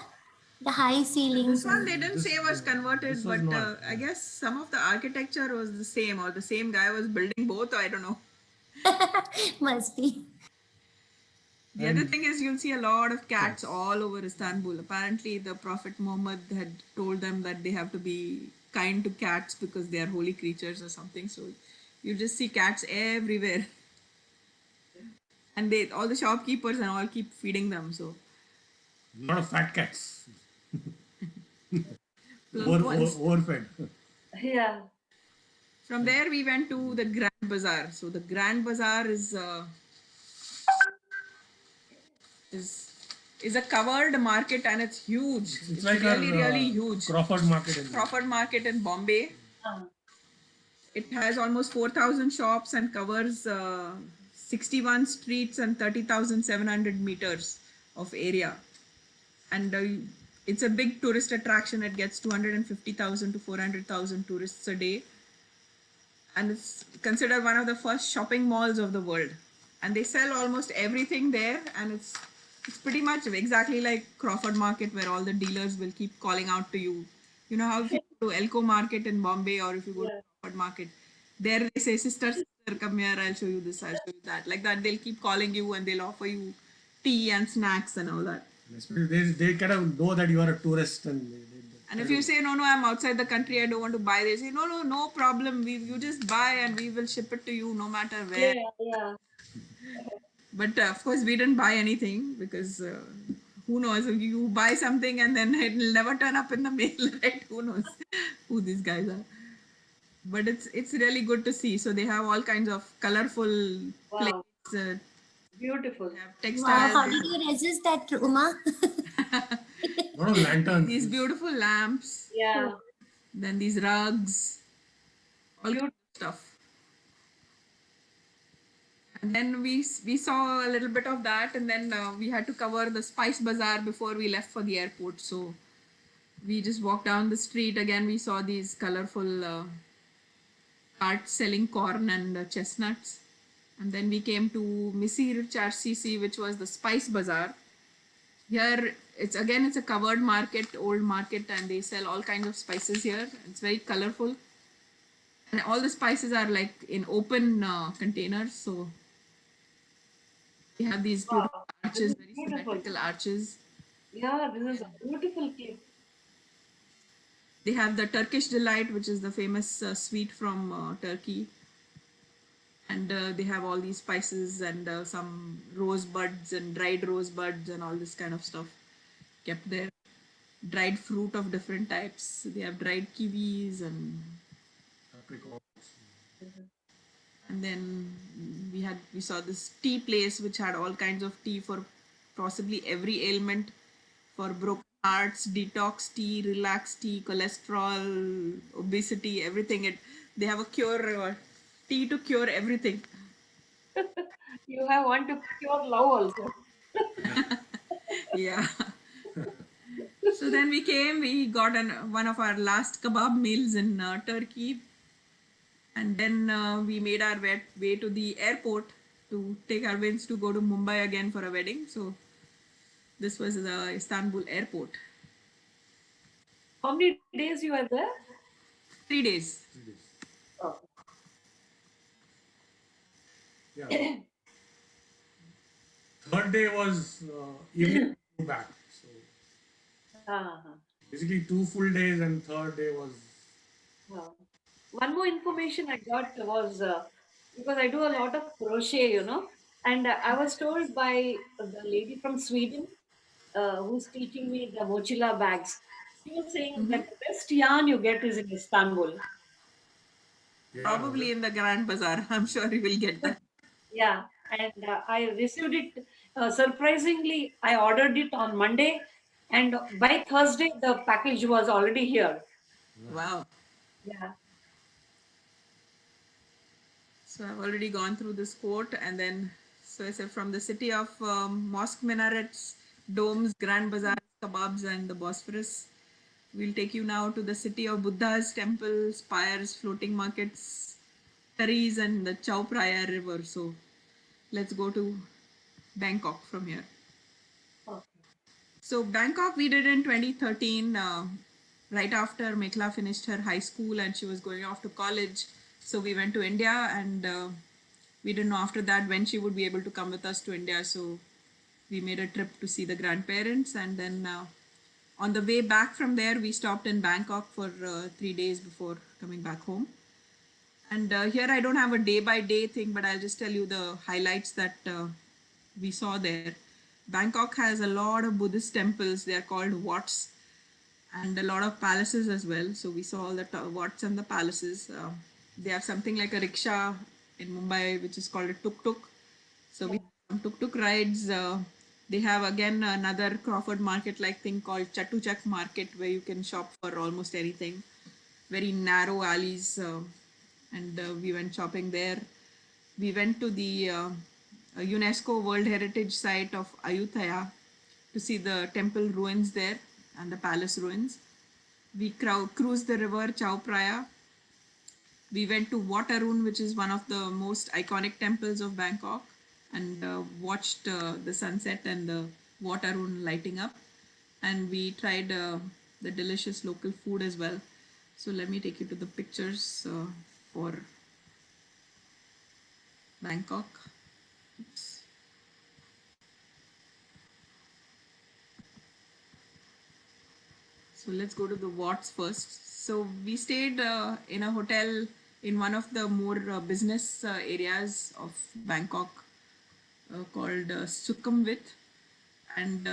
The high ceilings. This one they didn't say was converted, this was but not, I guess some of the architecture was the same, or the same guy was building both. I don't know. Must be. The other thing is you'll see a lot of cats all over Istanbul. Apparently, the Prophet Muhammad had told them that they have to be kind to cats because they are holy creatures or something. So you just see cats everywhere, and all the shopkeepers and all keep feeding them. So a lot of fat cats. plump ones. Overfed. Yeah. From there, we went to the Grand Bazaar. So the Grand Bazaar is a covered market and it's huge. It's like really, our, really huge. Crawford Market. Crawford Market in Bombay. Uh, It has almost 4,000 shops and covers 61 streets and 30,700 meters of area. And it's a big tourist attraction. It gets 250,000 to 400,000 tourists a day. And it's considered one of the first shopping malls of the world. And they sell almost everything there, and it's It's pretty much exactly like Crawford Market, where all the dealers will keep calling out to you. You know how if you go to Elko Market in Bombay, or if you go to Yeah. Crawford Market, there they say, "Sister, sister, come here, I'll show you this, I'll show you that." Like that, they'll keep calling you and they'll offer you tea and snacks and all that. Especially they kind of know that you are a tourist and And if you say, "No, no, I'm outside the country, I don't want to buy," they say, "No, no, no problem. You just buy and we will ship it to you no matter where." Yeah, yeah. But of course, we didn't buy anything because who knows? You buy something and then it'll never turn up in the mail, right? Who knows who these guys are? But it's really good to see. So they have all kinds of colorful Wow. plates. Beautiful. They have Wow, textiles. how They did have you resist that, Uma? a lot of these lanterns. beautiful lamps. Yeah. Then these rugs, all kinds Beautiful. of stuff. And then we saw a little bit of that, and then we had to cover the Spice Bazaar before we left for the airport. So we just walked down the street again. We saw these colorful carts selling corn and chestnuts, and then we came to Misir Charcisi, which was the Spice Bazaar. Here it's a covered market, old market, and they sell all kinds of spices here. It's very colorful, and all the spices are like in open containers. So we have these beautiful Wow. This arches, is very beautiful. symmetrical arches. Yeah, this is a beautiful clip. They have the Turkish delight, which is the famous sweet from Turkey, and they have all these spices and some rose buds and dried rose buds and all this kind of stuff kept there. Dried fruit of different types. They have dried kiwis, Apricots. and then we saw this tea place which had all kinds of tea for possibly every ailment, for broken hearts, detox tea, relax tea, cholesterol, obesity, everything. They have a cure tea to cure everything. You have one to cure love also. Yeah. So then we got one of our last kebab meals in Turkey, and then we made our way to the airport to take our wins to go to Mumbai again for a wedding. So this was the Istanbul airport. How many days you were there? 3 days. 3 days. Oh. Yeah. Third day was evening back. So Uh-huh. basically 2 full days and third day was Wow. One more information I got was because I do a lot of crochet, and I was told by the lady from Sweden who's teaching me the mochila bags. She was saying that the best yarn you get is in Istanbul. yeah. Probably in the Grand Bazaar. I'm sure you will get that. Yeah, and I received it surprisingly. I ordered it on Monday, and by Thursday the package was already here. Wow. Yeah. So I've already gone through this quote, and then so I said from the city of mosque minarets, domes, grand bazaars, kebabs, and the Bosphorus. We'll take you now to the city of Buddhas, temples, spires, floating markets, ferries, and the Chao Phraya River. So let's go to Bangkok from here. Okay. So Bangkok we did in 2013, right after Mekla finished her high school and she was going off to college. So we went to India, and we didn't know after that when she would be able to come with us to India. So we made a trip to see the grandparents, and then on the way back from there we stopped in Bangkok for 3 days before coming back home. And here I don't have a day by day thing, but I'll just tell you the highlights that we saw there. Bangkok has a lot of Buddhist temples. They are called Wats, and a lot of palaces as well. So we saw all the Wats and the palaces. They have something like a rickshaw in Mumbai, which is called a tuk tuk. So we have some tuk tuk rides. They have again another Crawford Market like thing called Chatuchak Market, where you can shop for almost anything. Very narrow alleys, and we went shopping there. We went to the UNESCO World Heritage Site of Ayutthaya to see the temple ruins there and the palace ruins. We cruised the river Chao Phraya. We went to Wat Arun, which is one of the most iconic temples of Bangkok, and watched the sunset and the water lighting up, and we tried the delicious local food as well. So let me take you to the pictures for Bangkok. Oops. So let's go to the Watts first. So we stayed in a hotel in one of the more business areas of Bangkok called Sukhumvit, and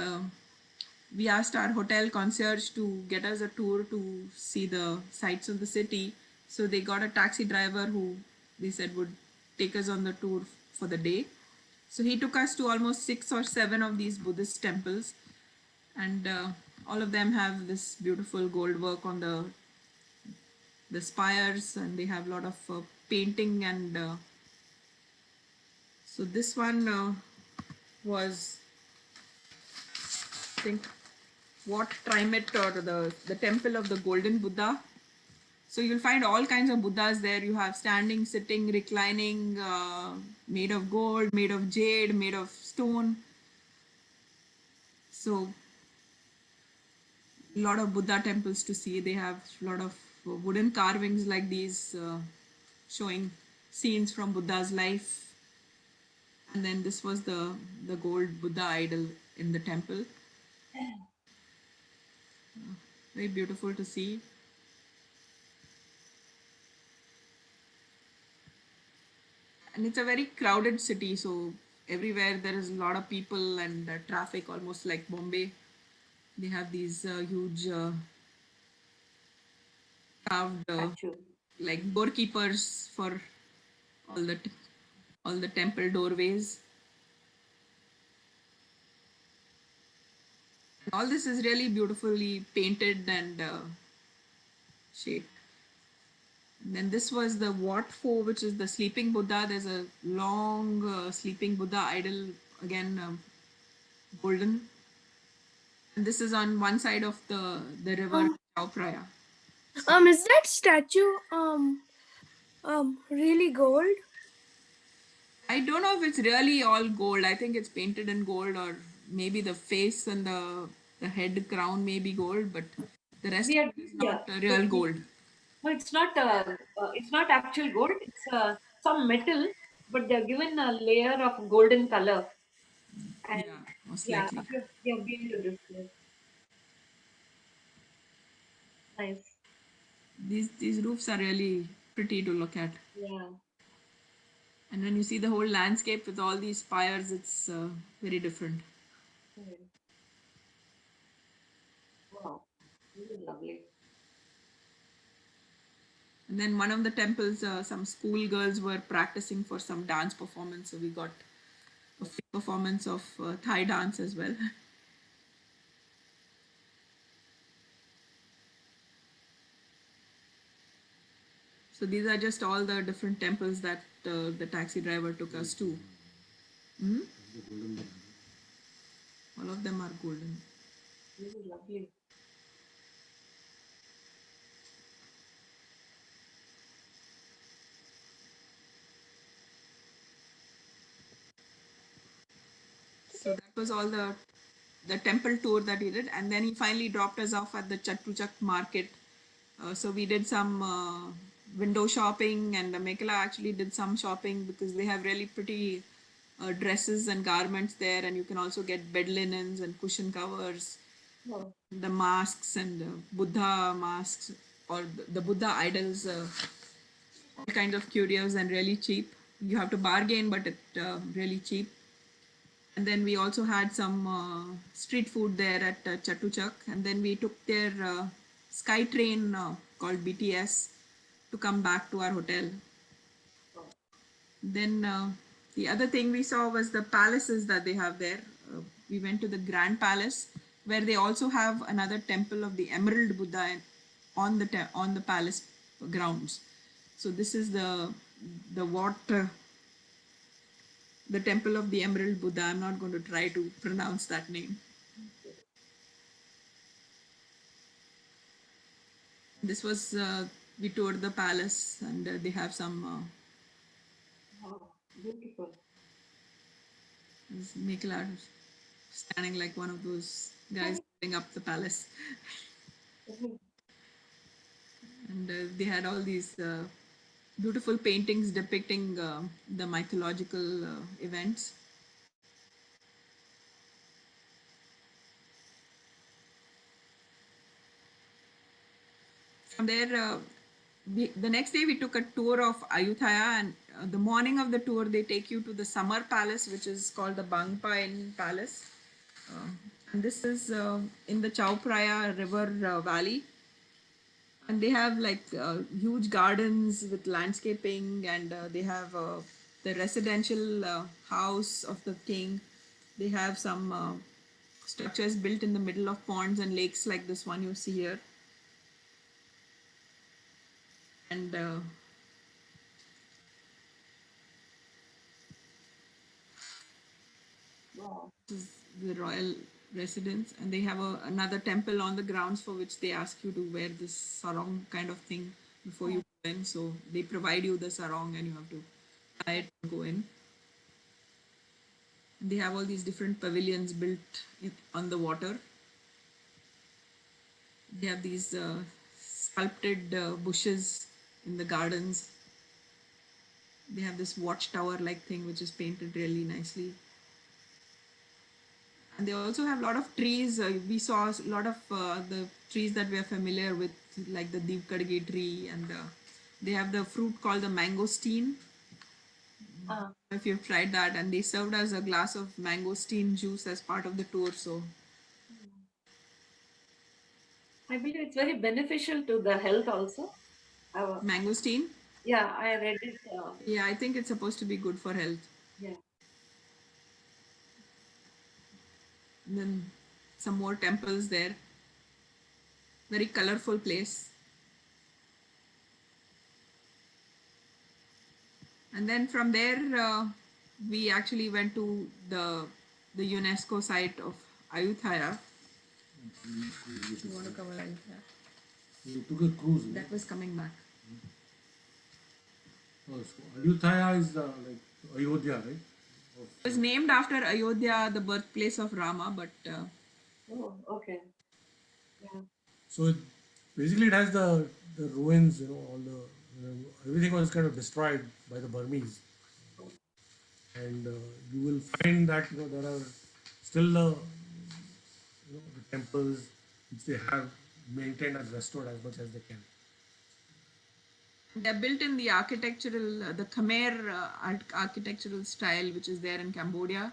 we asked our hotel concierge to get us a tour to see the sights of the city. So they got a taxi driver who they said would take us on the tour for the day. So he took us to almost 6 or 7 of these Buddhist temples, and all of them have this beautiful gold work on the spires, and they have a lot of painting. And so this one was, I think, what Trimet, or the temple of the golden Buddha. So you'll find all kinds of Buddhas there. You have standing, sitting, reclining, made of gold, made of jade, made of stone. So a lot of Buddha temples to see. They have a lot of wooden carvings like these, showing scenes from Buddha's life. And then this was the gold Buddha idol in the temple. Very beautiful to see. And it's a very crowded city, so everywhere there is a lot of people and traffic, almost like Bombay. They have these huge carved Actually. like doorkeepers for all the all the temple doorways. All this is really beautifully painted and shaped. And then this was the Wat Pho, which is the sleeping Buddha. There's a long sleeping Buddha idol, again golden. And this is on one side of the river Chao Phraya. Is that statue really gold? I don't know if it's really all gold. I think it's painted in gold, or maybe the face and the head crown may be gold, but the rest We are is yeah. not real gold. No, it's not actual gold. It's some metal, but they're given a layer of golden color. And Yeah, most yeah, likely. we have been to this place. Nice. These roofs are really pretty to look at. Yeah. And when you see the whole landscape with all these spires, it's very different. Hmm. Wow. This is lovely. And then one of the temples, some school girls were practicing for some dance performance, so we got a free performance of Thai dance as well. So these are just all the different temples that the taxi driver took us to. Hmm? All of them are golden. This is lovely. So that was all the temple tour that he did, and then he finally dropped us off at the Chattuchak market. So we did some window shopping, and Mekhala actually did some shopping because they have really pretty dresses and garments there, and you can also get bed linens and cushion covers, Oh, the masks and Buddha masks, or the Buddha idols, all kinds of curios and really cheap. You have to bargain, but it really cheap. And then we also had some street food there at Chatuchak, and then we took their sky train called BTS to come back to our hotel. oh. Then the other thing we saw was the palaces that they have there. We went to the Grand Palace, where they also have another temple of the Emerald Buddha on on the palace grounds. So this is the what the temple of the Emerald Buddha. I'm not going to try to pronounce that name. This was we toured the palace, and they have some Wow. Beautiful. make a lot of standing like one of those guys holding up the palace. And they had all these beautiful paintings depicting the mythological events. From there, the next day we took a tour of Ayutthaya, and the morning of the tour they take you to the summer palace, which is called the Bangpain Palace. Uh, and this is in the Chao Phraya River Valley, and they have like huge gardens with landscaping, and they have the residential house of the king. They have some structures built in the middle of ponds and lakes like this one you see here. And Wow. this is the royal residence, and they have another temple on the grounds for which they ask you to wear this sarong kind of thing before you go in. So they provide you the sarong and you have to tie it and go in. And they have all these different pavilions built on the water. They have these sculpted bushes in the gardens. They have this watchtower like thing which is painted really nicely. And they also have a lot of trees. We saw a lot of the trees that we are familiar with, like the Divkadgi tree, and they have the fruit called the mangosteen. Ah, If you've tried that, and they served us a glass of mangosteen juice as part of the tour. So I believe it's very beneficial to the health also. I, mangosteen, yeah, I read it. yeah, I think it's supposed to be good for health. Yeah. And then some more temples there. Very colorful place. And then from there, we actually went to the UNESCO site of Ayutthaya. You want to cover Ayutthaya? You took a cruise. No? That was coming back. Oh, so Ayutthaya is like Ayodhya, right? It was named after Ayodhya, the birthplace of Rama, but Oh, okay. Yeah. So basically, it has the ruins. All the everything was kind of destroyed by the Burmese, and you will find that there are still the temples which they have maintained and restored as much as they can. they're built in the architectural, the Khmer architectural style, which is there in Cambodia.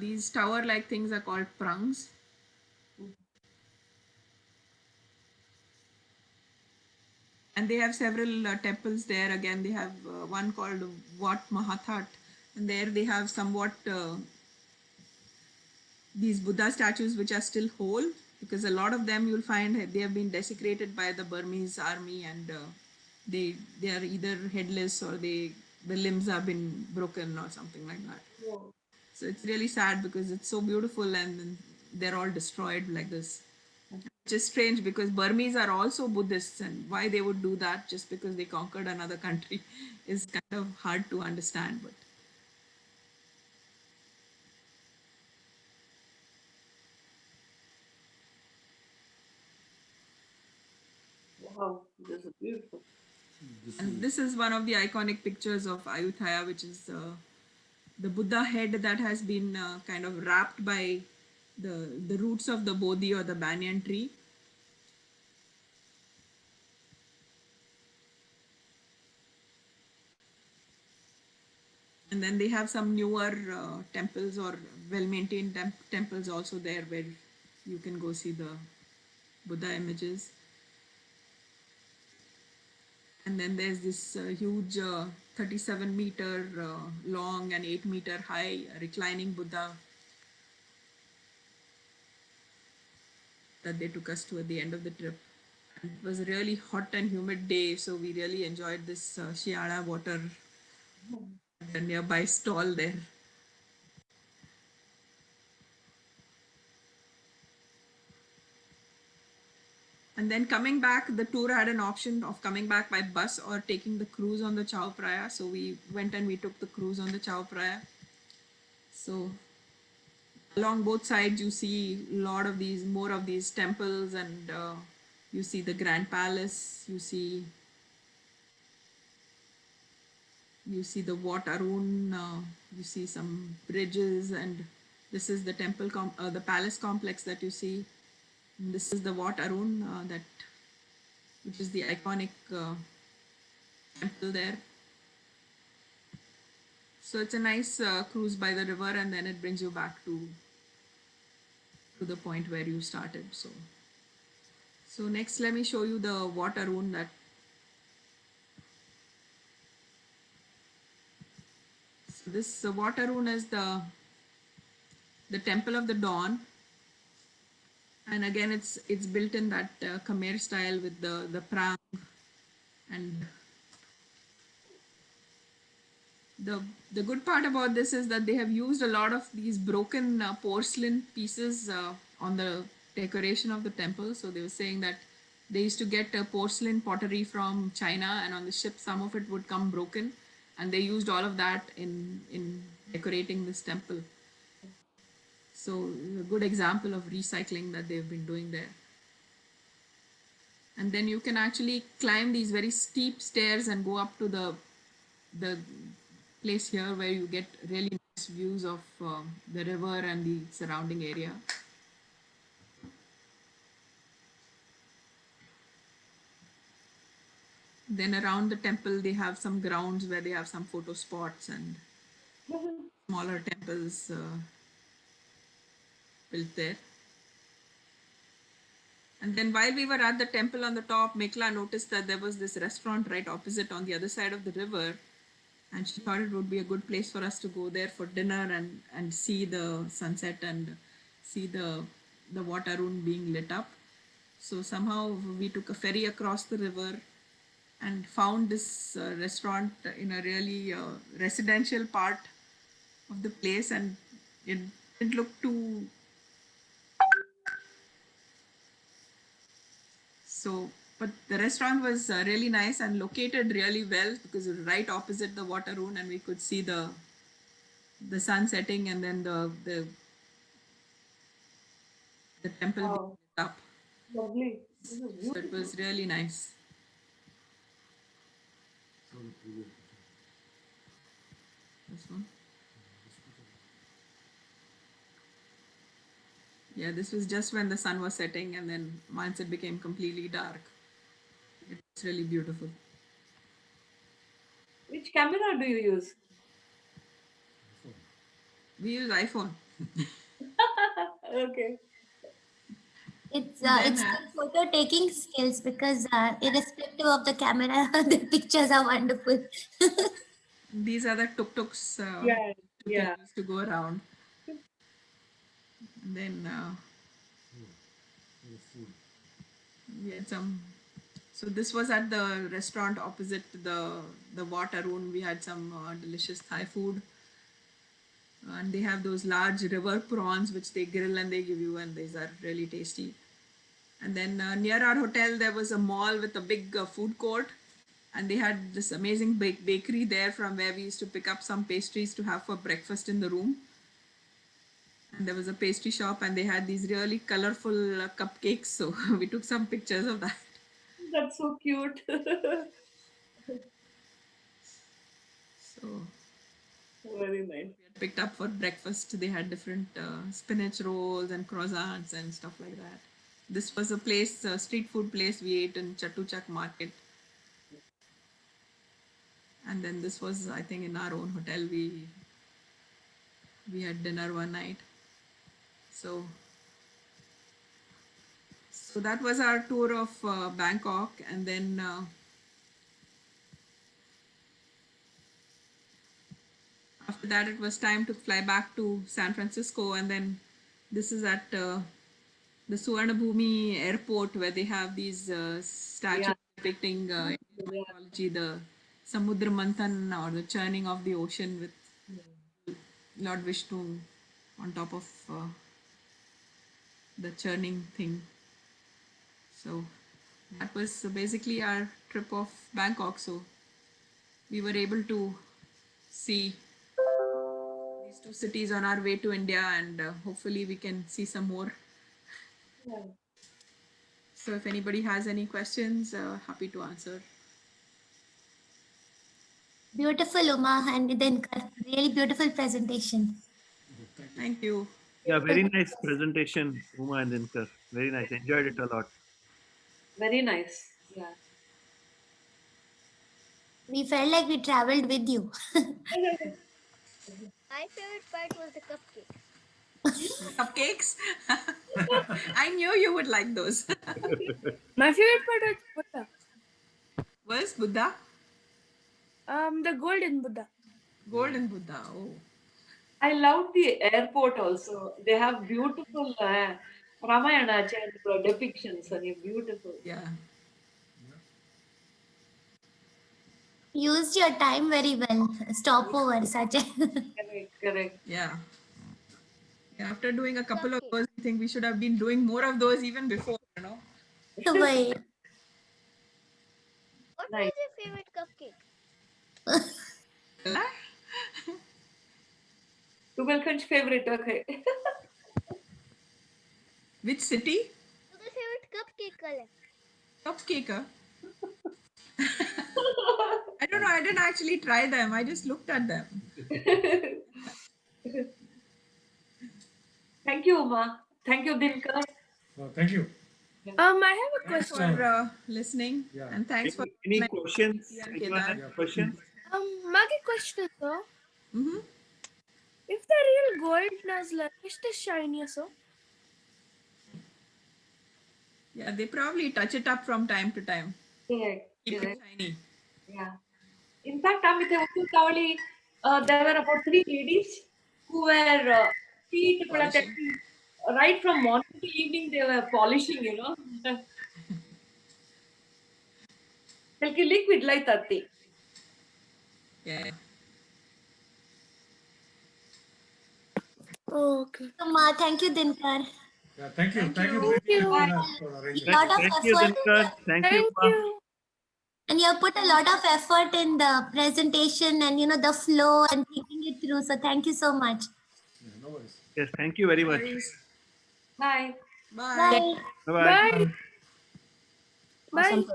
These tower-like things are called prungs. And they have several temples there. Again, they have one called Wat Mahathat, and there they have somewhat these Buddha statues which are still whole, because a lot of them you'll find they have been desecrated by the Burmese army, and they are either headless or the limbs have been broken or something like that. Oh, So it's really sad because it's so beautiful and then they're all destroyed like this. Which is strange because Burmese are also Buddhists, and why they would do that just because they conquered another country is kind of hard to understand. But wow. This is beautiful. and this is one of the iconic pictures of Ayutthaya, which is the Buddha head that has been kind of wrapped by the roots of the Bodhi or the banyan tree. And then they have some newer temples or well-maintained temples also there where you can go see the Buddha images. And then there's this huge 37-meter long and 8-meter high reclining Buddha that they took us to at the end of the trip. And it was a really hot and humid day, so we really enjoyed this Shiara water at the nearby stall there. And then coming back, the tour had an option of coming back by bus or taking the cruise on the Chao Phraya. So we went and we took the cruise on the Chao Phraya. So along both sides you see a lot of these, more of these temples, and you see the Grand Palace, you see the Wat Arun, you see some bridges, and this is the the palace complex that you see. And this is the Wat Arun, which is the iconic temple there. So it's a nice cruise by the river, and then it brings you back to the point where you started. So next, let me show you the Wat Arun. So this Wat Arun is the temple of the dawn, and again it's built in that Khmer style with the prang, and the the good part about this is that they have used a lot of these broken porcelain pieces on the decoration of the temple. So they were saying that they used to get porcelain pottery from China, and on the ship some of it would come broken, and they used all of that in decorating this temple. So a good example of recycling that they've been doing there. And then you can actually climb these very steep stairs and go up to the place here where you get really nice views of the river and the surrounding area. Then around the temple they have some grounds where they have some photo spots and smaller temples built there. And then while we were at the temple on the top, Mekla noticed that there was this restaurant right opposite on the other side of the river, and she thought it would be a good place for us to go there for dinner and see the sunset and see the Wat Arun being lit up. So somehow we took a ferry across the river and found this restaurant in a really residential part of the place, and it didn't look too so. But the restaurant was really nice and located really well because it was right opposite the Wat Arun, and we could see the sun setting and then the temple being Wow, lit up. lovely. This is So it beautiful. was really nice. This one. Yeah, this was just when the sun was setting, and then once it became completely dark. It's really beautiful. Which camera do you use? We use iPhone. Okay. Then It's the photo taking skills because irrespective of the camera, the pictures are wonderful. these are the tuk-tuks Yeah, you can yeah. use to go around. And then we had some. So this was at the restaurant opposite the Wat Arun. We had some delicious Thai food, and they have those large river prawns which they grill and they give you, and these are really tasty. And then near our hotel there was a mall with a big food court, and they had this amazing bakery there from where we used to pick up some pastries to have for breakfast in the room. And there was a pastry shop, and they had these really colorful cupcakes, so we took some pictures of that. That's so cute. So Very nice. we had picked up for breakfast. They had different spinach rolls and croissants and stuff like that. This was a place, a street food place we ate in Chatuchak Market. And then this was, I think, in our own hotel. We had dinner one night. So that was our tour of Bangkok, and then after that it was time to fly back to San Francisco, and then this is at the Suvarnabhumi airport where they have these Yeah. statues depicting Indian Yeah. mythology, the Samudra Manthan, or the churning of the ocean with Lord Vishnu on top of the churning thing. So that was basically our trip of Bangkok. So we were able to see these these two cities on our way to India, and hopefully we can see some more. Yeah. So if anybody has any questions, happy to answer. Beautiful, Uma and Dinkar. Really beautiful presentation. Thank you. Yeah, very nice presentation, Uma and Dinkar. Very nice. Enjoyed it a lot. Very nice. Yeah. We felt like we traveled with you. My favorite part was the cupcake. Cupcakes. I knew you would like those. My favorite part was Buddha. Was Buddha? The golden Buddha. Golden Buddha. Oh. I love the airport also. They have beautiful Ramayana depictions. And beautiful. Yeah. Used your time very well. Stopover, such a. Correct, correct. Yeah. Yeah, after doing a couple of Cupcake. those, I think we should have been doing more of those even before, Why? What Nice. was your favorite cupcake? Rubalganj favorite. Okay. Which city? What was your favorite cupcake color? Cupcake. I don't know. I didn't actually try them. I just looked at them. Thank you, Uma. Thank you, Dinkar. Thank you. I have a Thanks question. for listening, Yeah. and thanks for Any questions? Yeah, Anyone Kedar. have questions? Magi question, sir. Mm-hmm. If the real gold nuzzler is the shiny, so Yeah, they probably touch it up from time to time. Correct, Keep it correct. shiny. Yeah. In fact, Amit, there were about three ladies who were Polishing. right from morning to evening, they were polishing, like a liquid like that. Yeah. okay. Thank you, Dinkar. Yeah, thank you. Thank Thank you you. very Thank much, you. Tina, for arranging. Lot of Thank you, effort. Dinkar. Thank you, Thank Uma. you. And you have put a lot of effort in the presentation and the flow and thinking it through. So thank you so much. Yeah, no worries. Yes, thank you very No much. worries. Bye. Bye. Bye. Bye-bye. Bye. Awesome. Bye.